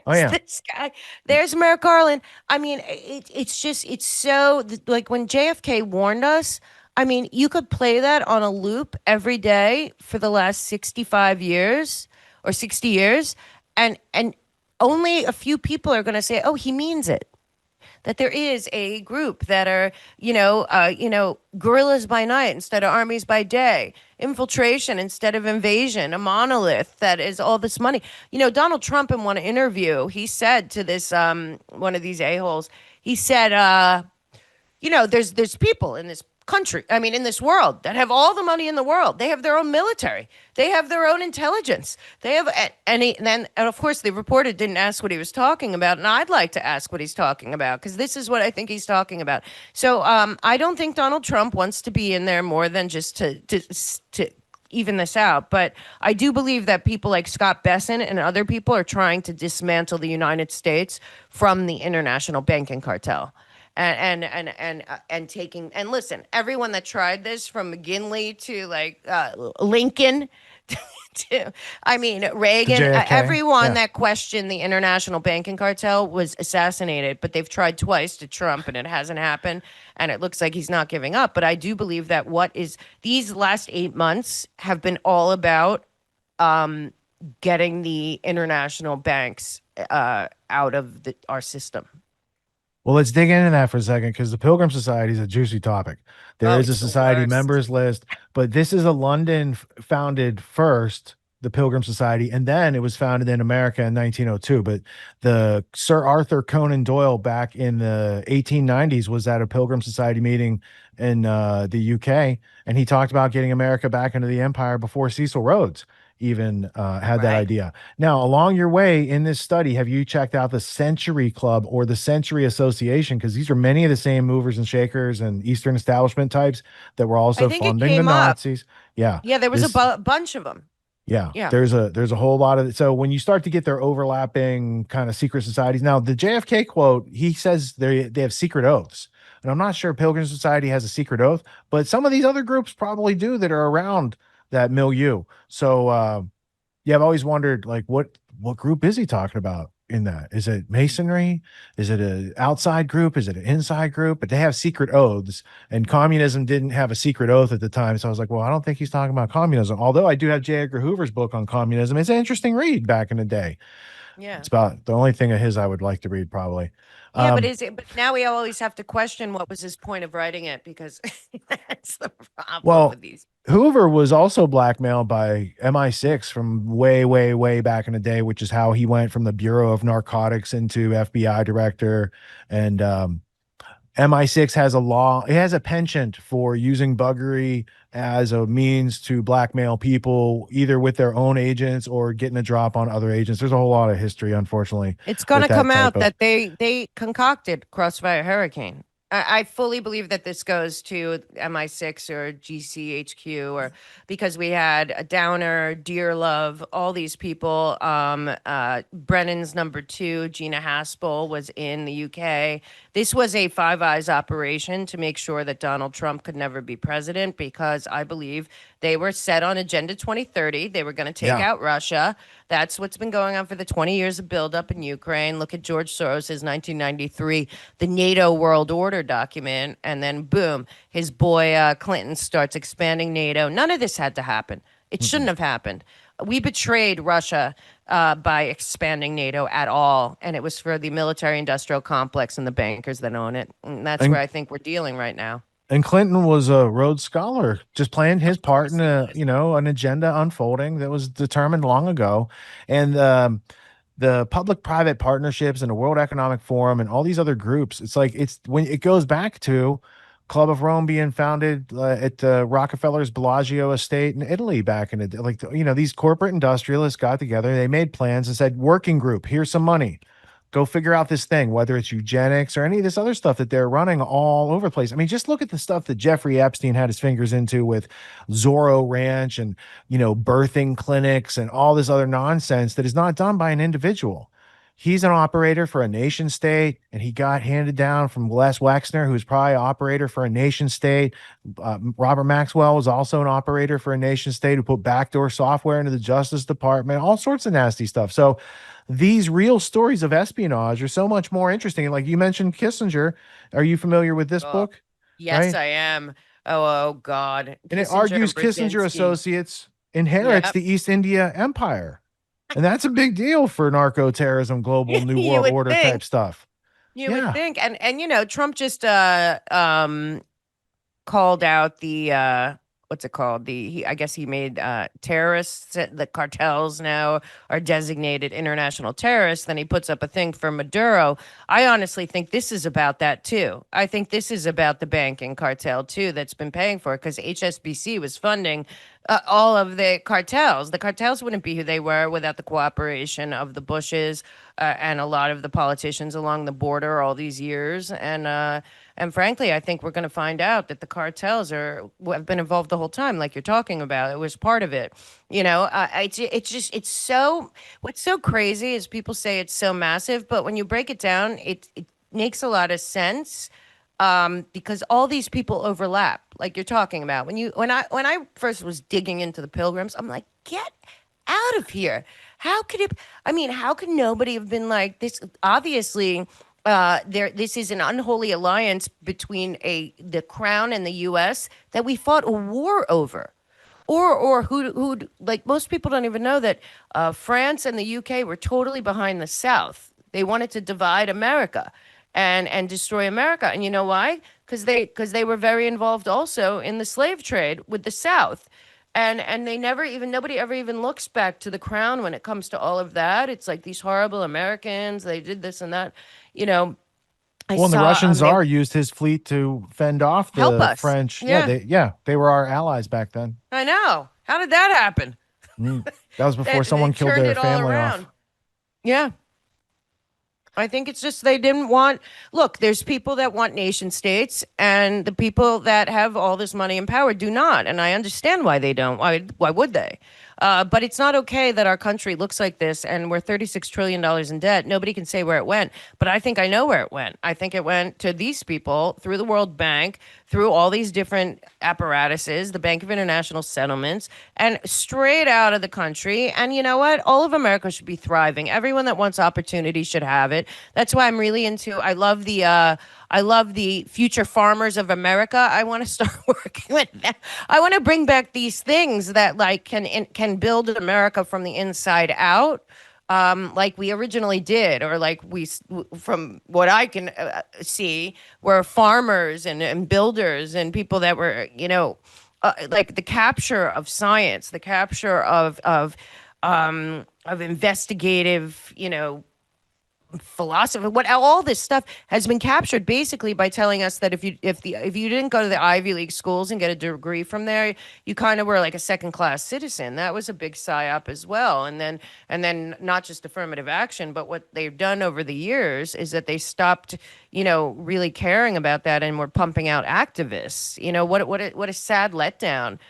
Oh, yeah. This guy. There's Merrick Garland. I mean, it's so, like, when JFK warned us, I mean, you could play that on a loop every day for the last 65 years or 60 years, and only a few people are going to say, oh, he means it. That there is a group that are, guerrillas by night instead of armies by day, infiltration instead of invasion, a monolith that is all this money. Donald Trump, in one interview, he said to this one of these a-holes, he said, there's people in this country, I mean, in this world, that have all the money in the world. They have their own military. They have their own intelligence. They have, and of course, the reporter didn't ask what he was talking about, and I'd like to ask what he's talking about, because this is what I think he's talking about. So I don't think Donald Trump wants to be in there more than just to even this out. But I do believe that people like Scott Besson and other people are trying to dismantle the United States from the international banking cartel. And taking, and listen, everyone that tried this, from McGinley to Lincoln to, I mean, Reagan, everyone that questioned the international banking cartel was assassinated. But they've tried twice to Trump, and it hasn't happened. And it looks like he's not giving up. But I do believe that these last 8 months have been all about getting the international banks out of our system. Well, let's dig into that for a second, because the Pilgrim Society is a juicy topic. There is a society members list, but this is a London founded first, the Pilgrim Society, and then it was founded in America in 1902. But the Sir Arthur Conan Doyle back in the 1890s was at a Pilgrim Society meeting in the UK, and he talked about getting America back into the empire before Cecil Rhodes even had that idea. Now, along your way in this study, have you checked out the Century Club or the Century Association? Because these are many of the same movers and shakers and Eastern establishment types that were also funding the Nazis. Yeah. Yeah, there was a bunch of them. Yeah, there's a whole lot of it. So when you start to get their overlapping kind of secret societies, now the JFK quote, he says they have secret oaths. And I'm not sure Pilgrim Society has a secret oath, but some of these other groups probably do that are around that milieu. So yeah, I've always wondered, like, what group is he talking about in that? Is it Masonry? Is it an outside group? Is it an inside group? But they have secret oaths, and communism didn't have a secret oath at the time. So I was like, well, I don't think he's talking about communism. Although I do have J. Edgar Hoover's book on communism. It's an interesting read back in the day. Yeah. It's about the only thing of his I would like to read, probably. Yeah, but now we always have to question what was his point of writing it, because that's the problem with these. Hoover was also blackmailed by MI6 from way, way, way back in the day, which is how he went from the Bureau of Narcotics into FBI director. And MI6 has it has a penchant for using buggery as a means to blackmail people, either with their own agents or getting a drop on other agents. There's a whole lot of history, unfortunately. It's going to come out that they concocted Crossfire Hurricane. I fully believe that this goes to MI6 or GCHQ, or because we had Downer, Dearlove, all these people. Brennan's number 2, Gina Haspel, was in the UK. This was a Five Eyes operation to make sure that Donald Trump could never be president, because I believe they were set on Agenda 2030. They were going to take out Russia. That's what's been going on for the 20 years of buildup in Ukraine. Look at George Soros's 1993, the NATO World Order Carter document, and then boom, his boy Clinton starts expanding NATO. None of this had to happen. It shouldn't have happened. We betrayed Russia by expanding NATO at all, and it was for the military-industrial complex and the bankers that own it. And that's And where I think we're dealing right now. and Clinton was a Rhodes Scholar, just playing his part Of course in he a, was. an agenda unfolding that was determined long ago. And the public-private partnerships and the World Economic Forum and all these other groups, it's like it's when it goes back to Club of Rome being founded at Rockefeller's Bellagio estate in Italy back in the day. Like, these corporate industrialists got together, they made plans and said, working group, here's some money. Go figure out this thing, whether it's eugenics or any of this other stuff that they're running all over the place. I mean, just look at the stuff that Jeffrey Epstein had his fingers into with Zorro Ranch and, birthing clinics and all this other nonsense that is not done by an individual. He's an operator for a nation state, and he got handed down from Les Wexner, who's probably an operator for a nation state. Robert Maxwell was also an operator for a nation state who put backdoor software into the Justice Department, all sorts of nasty stuff. So these real stories of espionage are so much more interesting. Like you mentioned Kissinger. Are you familiar with this Oh, book? yes, Right? I am. Oh God. And it Kissinger and argues Kissinger Brzezinski. Associates inherits Yep. the East India Empire. And that's a big deal for narco terrorism, global New You World would Order type think. stuff. You would Yeah. think. And Trump just called out the what's it called? I guess he made terrorists, the cartels now are designated international terrorists. Then he puts up a thing for Maduro. I honestly think this is about that too. I think this is about the banking cartel too that's been paying for it, because HSBC was funding all of the cartels. The cartels wouldn't be who they were without the cooperation of the Bushes and a lot of the politicians along the border all these years. And frankly, I think we're going to find out that the cartels have been involved the whole time, like you're talking about. It was part of it. It's so, what's so crazy is people say it's so massive, but when you break it down, it makes a lot of sense. Because all these people overlap, like you're talking about. When I first was digging into the Pilgrims, I'm like, get out of here. How could it? I mean, how could nobody have been like this? Obviously, this is an unholy alliance between the crown and the U.S. that we fought a war over. Or who like most people don't even know that France and the UK were totally behind the South. They wanted to divide America and destroy America. And you know why? Because they were very involved also in the slave trade with the South. And nobody ever even looks back to the crown when it comes to all of that. It's like these horrible Americans, they did this and that. You know, I Well, and the saw Russian they Tsar used his fleet to fend off help the us. French. Yeah, They were our allies back then. I know. How did that happen? That was before They someone killed turned their it all family around. off. Yeah. I think it's just they didn't want. Look, there's people that want nation states, and the people that have all this money and power do not. And I understand why they don't. Why would they? But it's not okay that our country looks like this, and we're $36 trillion in debt. Nobody can say where it went, but I think I know where it went. I think it went to these people through the World Bank, through all these different apparatuses, the Bank of International Settlements, and straight out of the country. And you know what? All of America should be thriving. Everyone that wants opportunity should have it. That's why I'm really into. I love the future farmers of America. I want to start working with them. I want to bring back these things that like can build America from the inside out, like we originally did, or like from what I can see, were farmers and builders and people that were, like the capture of science, the capture of investigative, philosophy, what all this stuff has been captured basically by telling us that if you didn't go to the Ivy League schools and get a degree from there, you kind of were like a second class citizen. That was a big psyop as well. And then not just affirmative action, but what they've done over the years is that they stopped, really caring about that, and were pumping out activists. What a sad letdown.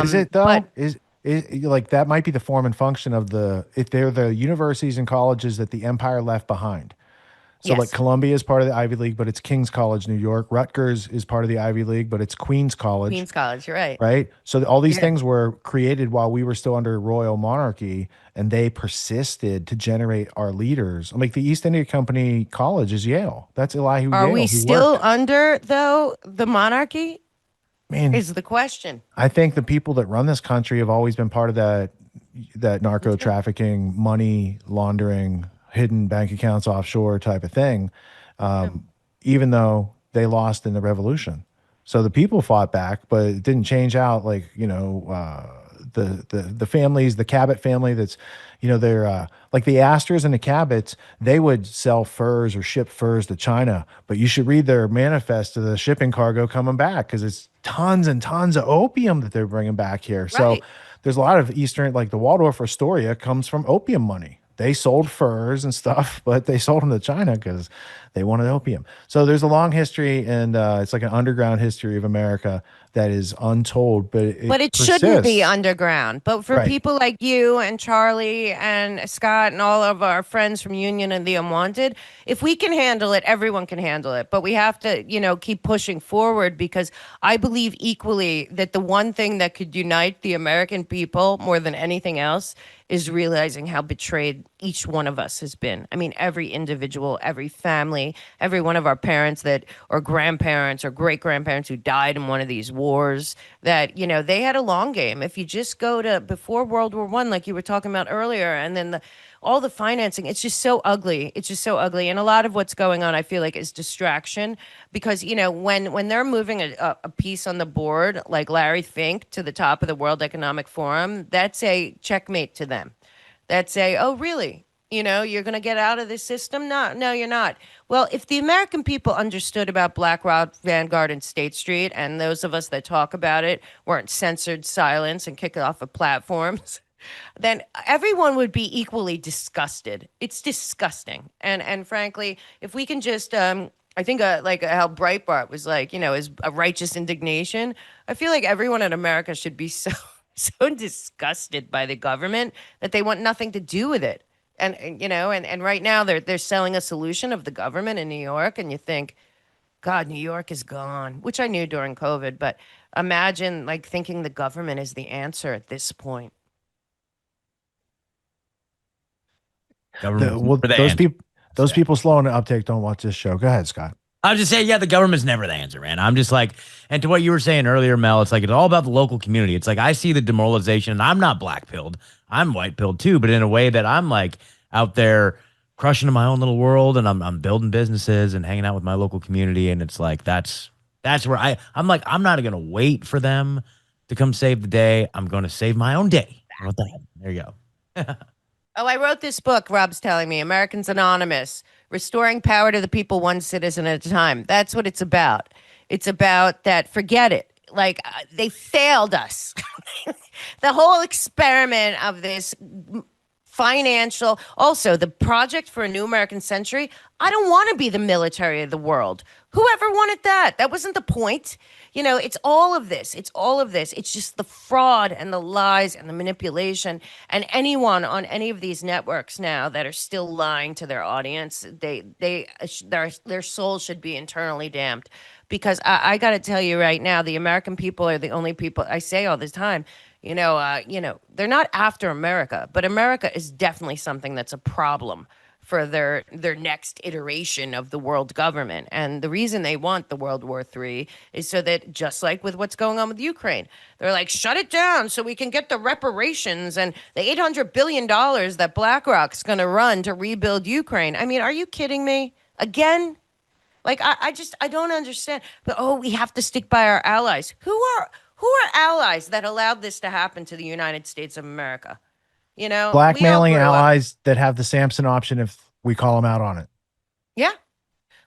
Is it though? But Is like that might be the form and function of if they're the universities and colleges that the empire left behind. So like Yes. Columbia is part of the Ivy League, but it's King's College, New York. Rutgers is part of the Ivy League, but it's Queen's College, Queens College. You're right. right? So all these Yeah. things were created while we were still under royal monarchy, and they persisted to generate our leaders. Like the East India Company College is Yale. That's Elihu Are we Yale who still worked. under, though, the monarchy? Man, Is the question. I think the people that run this country have always been part of that narco trafficking, money laundering, hidden bank accounts offshore type of thing. Even though they lost in the revolution. So the people fought back, but it didn't change out like, the families, the Cabot family that's, they're like the Astors and the Cabots, they would sell furs or ship furs to China, but you should read their manifest of the shipping cargo coming back because it's tons and tons of opium that they're bringing back here. So Right. there's a lot of Eastern, like the Waldorf Astoria comes from opium money. They sold furs and stuff, but they sold them to China because they wanted opium. So there's a long history, and it's like an underground history of America that is untold, but it But it shouldn't be persists. underground. But for Right. people like you and Charlie and Scott and all of our friends from Union and the Unwanted, if we can handle it, everyone can handle it. But we have to, keep pushing forward because I believe equally that the one thing that could unite the American people more than anything else is realizing how betrayed each one of us has been. I mean, every individual, every family, every one of our parents that, or grandparents or great grandparents who died in one of these wars, that, they had a long game. If you just go to before World War One, like you were talking about earlier, and then all the financing, it's just so ugly. It's just so ugly. And a lot of what's going on, I feel like, is distraction because, when they're moving a piece on the board, like Larry Fink to the top of the World Economic Forum, that's a checkmate to them. That's a, oh, really? You're going to get out of this system? No, you're not. Well, if the American people understood about BlackRock, Vanguard, and State Street, and those of us that talk about it weren't censored, silenced, and kicked off of platforms, then everyone would be equally disgusted. It's disgusting. And frankly, if we can just I think like how Breitbart was like, is a righteous indignation. I feel like everyone in America should be so so disgusted by the government that they want nothing to do with it. And right now they're selling a solution of the government in New York, and you think, God, New York is gone, which I knew during COVID, but imagine like thinking the government is the answer at this point. Government's Well, never the those answer. people, those Say. people slow on the uptake don't watch this show. Go ahead, Scott. I'll just say, yeah, the government's never the answer, man. I'm just like, and to what you were saying earlier, Mel, it's like it's all about the local community. It's like I see the demoralization, and I'm not black pilled. I'm white pilled too, but in a way that I'm like out there crushing in my own little world, and I'm building businesses and hanging out with my local community, and it's like that's where I'm like I'm not gonna wait for them to come save the day. I'm gonna save my own day. How about that? There you go. Oh, I wrote this book, Rob's telling me, Americans Anonymous, Restoring Power to the People One Citizen at a Time. That's what it's about. It's about that, forget it. Like, they failed us. The whole experiment of this financial, also the project for a new American century. I don't want to be the military of the world. Whoever wanted that? That wasn't the point. It's all of this. It's all of this. It's just the fraud and the lies and the manipulation. And anyone on any of these networks now that are still lying to their audience, their souls should be internally damned. Because I got to tell you right now, the American people are the only people I say all the time. They're not after America, but America is definitely something that's a problem for their next iteration of the world government. And the reason they want the World War III is so that, just like with what's going on with Ukraine, they're like, shut it down so we can get the reparations and the $800 billion that BlackRock's going to run to rebuild Ukraine. I mean, are you kidding me? Again? Like, I don't understand. But, we have to stick by our allies. Who are allies that allowed this to happen to the United States of America? We all Blackmailing grew up. allies that have the Samson option if we call them out on it. Yeah.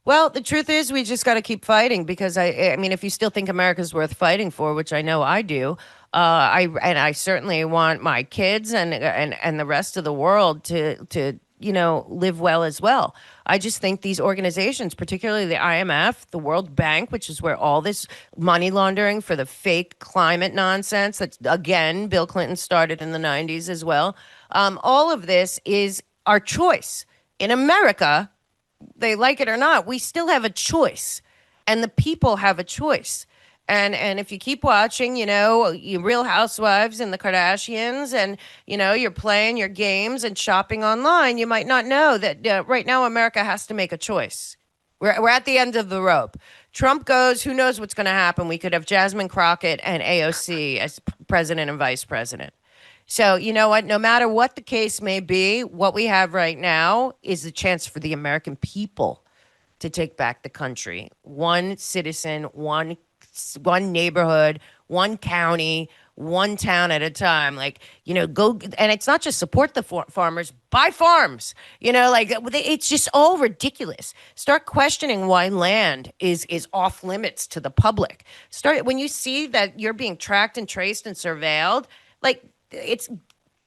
Well, the truth is, we just got to keep fighting because I mean, if you still think America's worth fighting for, which I know I do, I certainly want my kids and the rest of the world to live well as well. I just think these organizations, particularly the IMF, the World Bank, which is where all this money laundering for the fake climate nonsense that, again, Bill Clinton started in the 90s as well. All of this is our choice. In America, they like it or not, we still have a choice, and the people have a choice. And if you keep watching, you Real Housewives and the Kardashians, and you're playing your games and shopping online, you might not know that right now America has to make a choice. We're at the end of the rope. Trump goes, who knows what's going to happen? We could have Jasmine Crockett and AOC as president and vice president. So, you know what? No matter what the case may be, what we have right now is the chance for the American people to take back the country. One citizen, one neighborhood, one county, one town at a time. Go, and it's not just support the farmers, buy farms. It's just all ridiculous. Start questioning why land is off limits to the public. When you see that you're being tracked and traced and surveilled,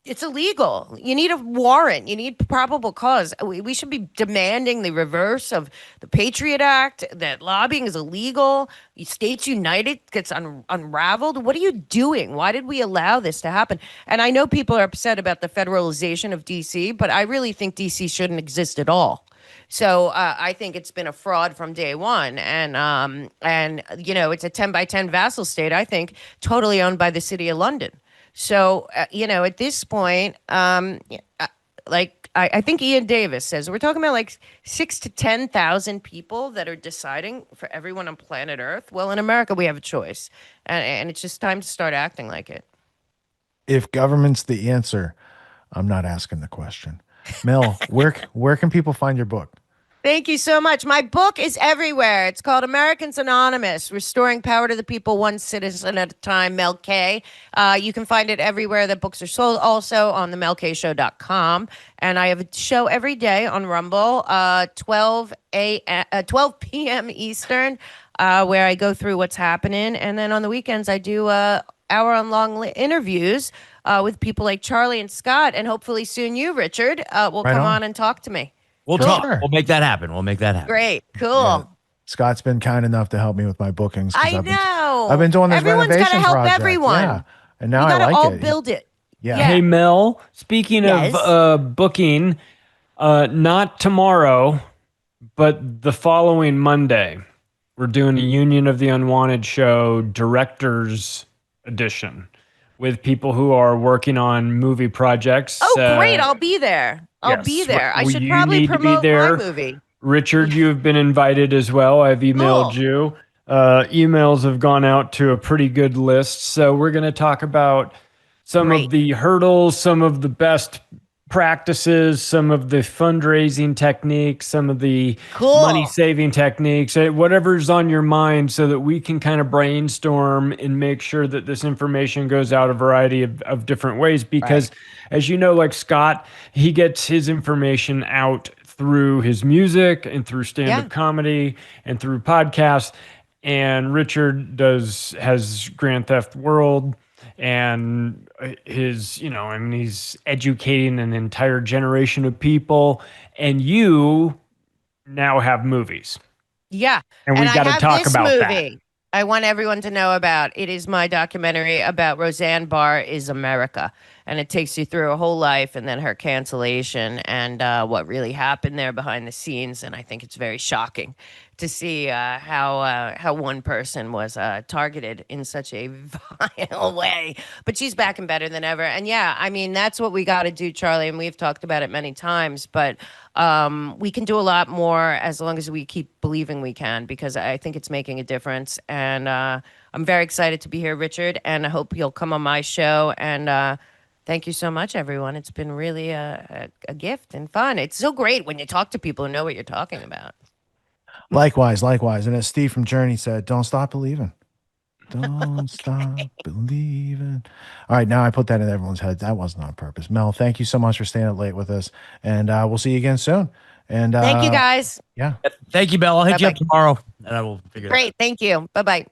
it's illegal. You need a warrant. You need probable cause. We should be demanding the reverse of the Patriot Act, that lobbying is illegal. States United gets unraveled. What are you doing? Why did we allow this to happen? And I know people are upset about the federalization of D.C., but I really think D.C. shouldn't exist at all. So I think it's been a fraud from day one. And it's a 10 by 10 vassal state, I think, totally owned by the city of London. So, at this point, I think Ian Davis says we're talking about 6,000 to 10,000 people that are deciding for everyone on planet Earth. Well, in America, we have a choice, and it's just time to start acting like it. If government's the answer, I'm not asking the question. Mel, where can people find your book? Thank you so much. My book is everywhere. It's called Americans Anonymous, Restoring Power to the People, One Citizen at a Time, Mel K. You can find it everywhere that books are sold, also on the melkshow.com. And I have a show every day on Rumble, 12 p.m. Eastern, where I go through what's happening. And then on the weekends, I do hour-long interviews with people like Charlie and Scott. And hopefully soon you, Richard, will come on and talk to me. We'll talk. Sure. We'll make that happen. Great. Cool. Yeah. Scott's been kind enough to help me with my bookings. I know. I've been doing this Everyone's renovation gotta help project. everyone. Yeah. And now I like all it. Build it. Yeah. Hey, Mel, speaking of booking, not tomorrow, but the following Monday, we're doing a Union of the Unwanted show director's edition with people who are working on movie projects. Oh, great. I'll be there. I'll be there. I should probably promote my movie. Richard, you have been invited as well. I've emailed you. Emails have gone out to a pretty good list. So we're going to talk about some of the hurdles, some of the best practices, some of the fundraising techniques, some of the money saving techniques, whatever's on your mind, so that we can kind of brainstorm and make sure that this information goes out a variety of different ways. Because as you know, like Scott, he gets his information out through his music and through stand-up comedy and through podcasts. And Richard has Grand Theft World, and he's educating an entire generation of people. And you now have movies. Yeah. And we got to talk about that. I want everyone to know about. It is my documentary about Roseanne Barr is America. And it takes you through her whole life and then her cancellation and what really happened there behind the scenes. And I think it's very shocking to see how one person was targeted in such a vile way. But she's back and better than ever. And yeah, I mean, that's what we got to do, Charlie. And we've talked about it many times. But we can do a lot more as long as we keep believing we can, because I think it's making a difference. And I'm very excited to be here, Richard. And I hope you'll come on my show. And thank you so much, everyone. It's been really a gift and fun. It's so great when you talk to people who know what you're talking about. Likewise. And as Steve from Journey said, don't stop believing. Don't stop believing. All right, now I put that in everyone's head. That wasn't on purpose. Mel, thank you so much for staying up late with us. And we'll see you again soon. And thank you, guys. Yeah. Thank you, Mel. I'll hit you up tomorrow, and I will figure it out. Great. Thank you. Bye-bye.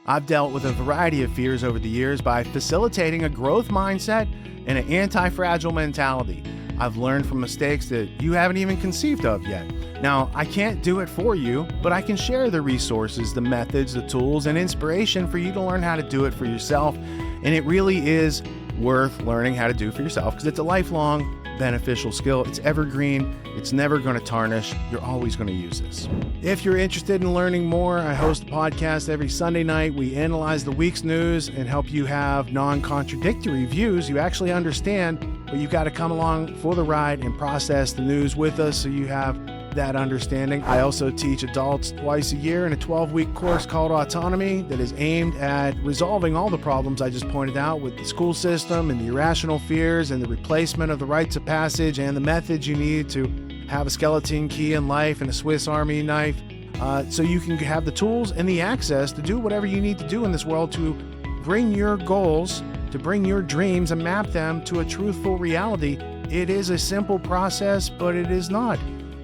I've dealt with a variety of fears over the years by facilitating a growth mindset and an anti-fragile mentality. I've learned from mistakes that you haven't even conceived of yet. Now, I can't do it for you, but I can share the resources, the methods, the tools, and inspiration for you to learn how to do it for yourself. And it really is worth learning how to do for yourself, because it's a lifelong beneficial skill. It's evergreen. It's never going to tarnish. You're always going to use this. If you're interested in learning more, I host a podcast every Sunday night. We analyze the week's news and help you have non-contradictory views. You actually understand, but you've got to come along for the ride and process the news with us so you have that understanding. I also teach adults twice a year in a 12-week course called Autonomy that is aimed at resolving all the problems I just pointed out with the school system and the irrational fears and the replacement of the rites of passage and the methods you need to have a skeleton key in life and a Swiss Army knife, so you can have the tools and the access to do whatever you need to do in this world to bring your goals, to bring your dreams and map them to a truthful reality. It is a simple process, but it is not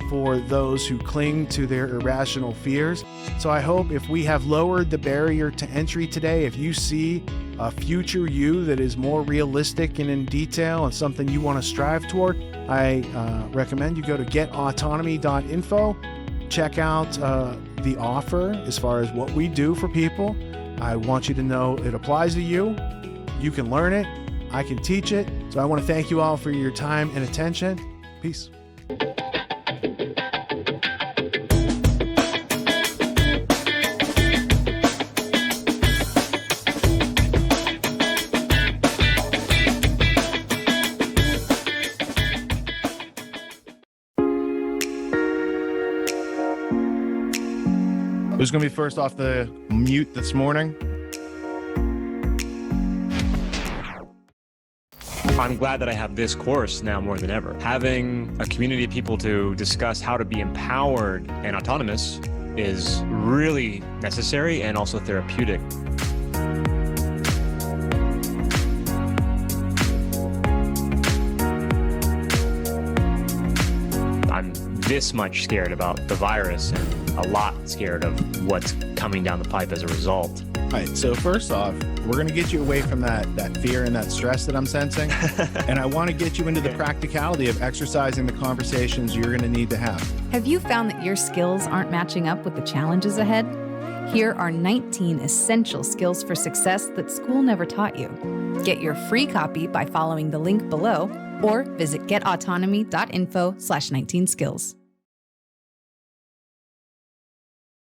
for those who cling to their irrational fears. So I hope if we have lowered the barrier to entry today, if you see a future you that is more realistic and in detail and something you want to strive toward, I recommend you go to getautonomy.info. Check out the offer as far as what we do for people. I want you to know it applies to you. You can learn it. I can teach it. So I want to thank you all for your time and attention. Peace. Who's going to be first off the mute this morning? I'm glad that I have this course now more than ever. Having a community of people to discuss how to be empowered and autonomous is really necessary and also therapeutic. I'm this much scared about the virus and a lot scared of what's coming down the pipe as a result. All right, so first off, we're going to get you away from that fear and that stress that I'm sensing. And I want to get you into the practicality of exercising the conversations you're going to need to have. Have you found that your skills aren't matching up with the challenges ahead? Here are 19 essential skills for success that school never taught you. Get your free copy by following the link below or visit getautonomy.info/19skills.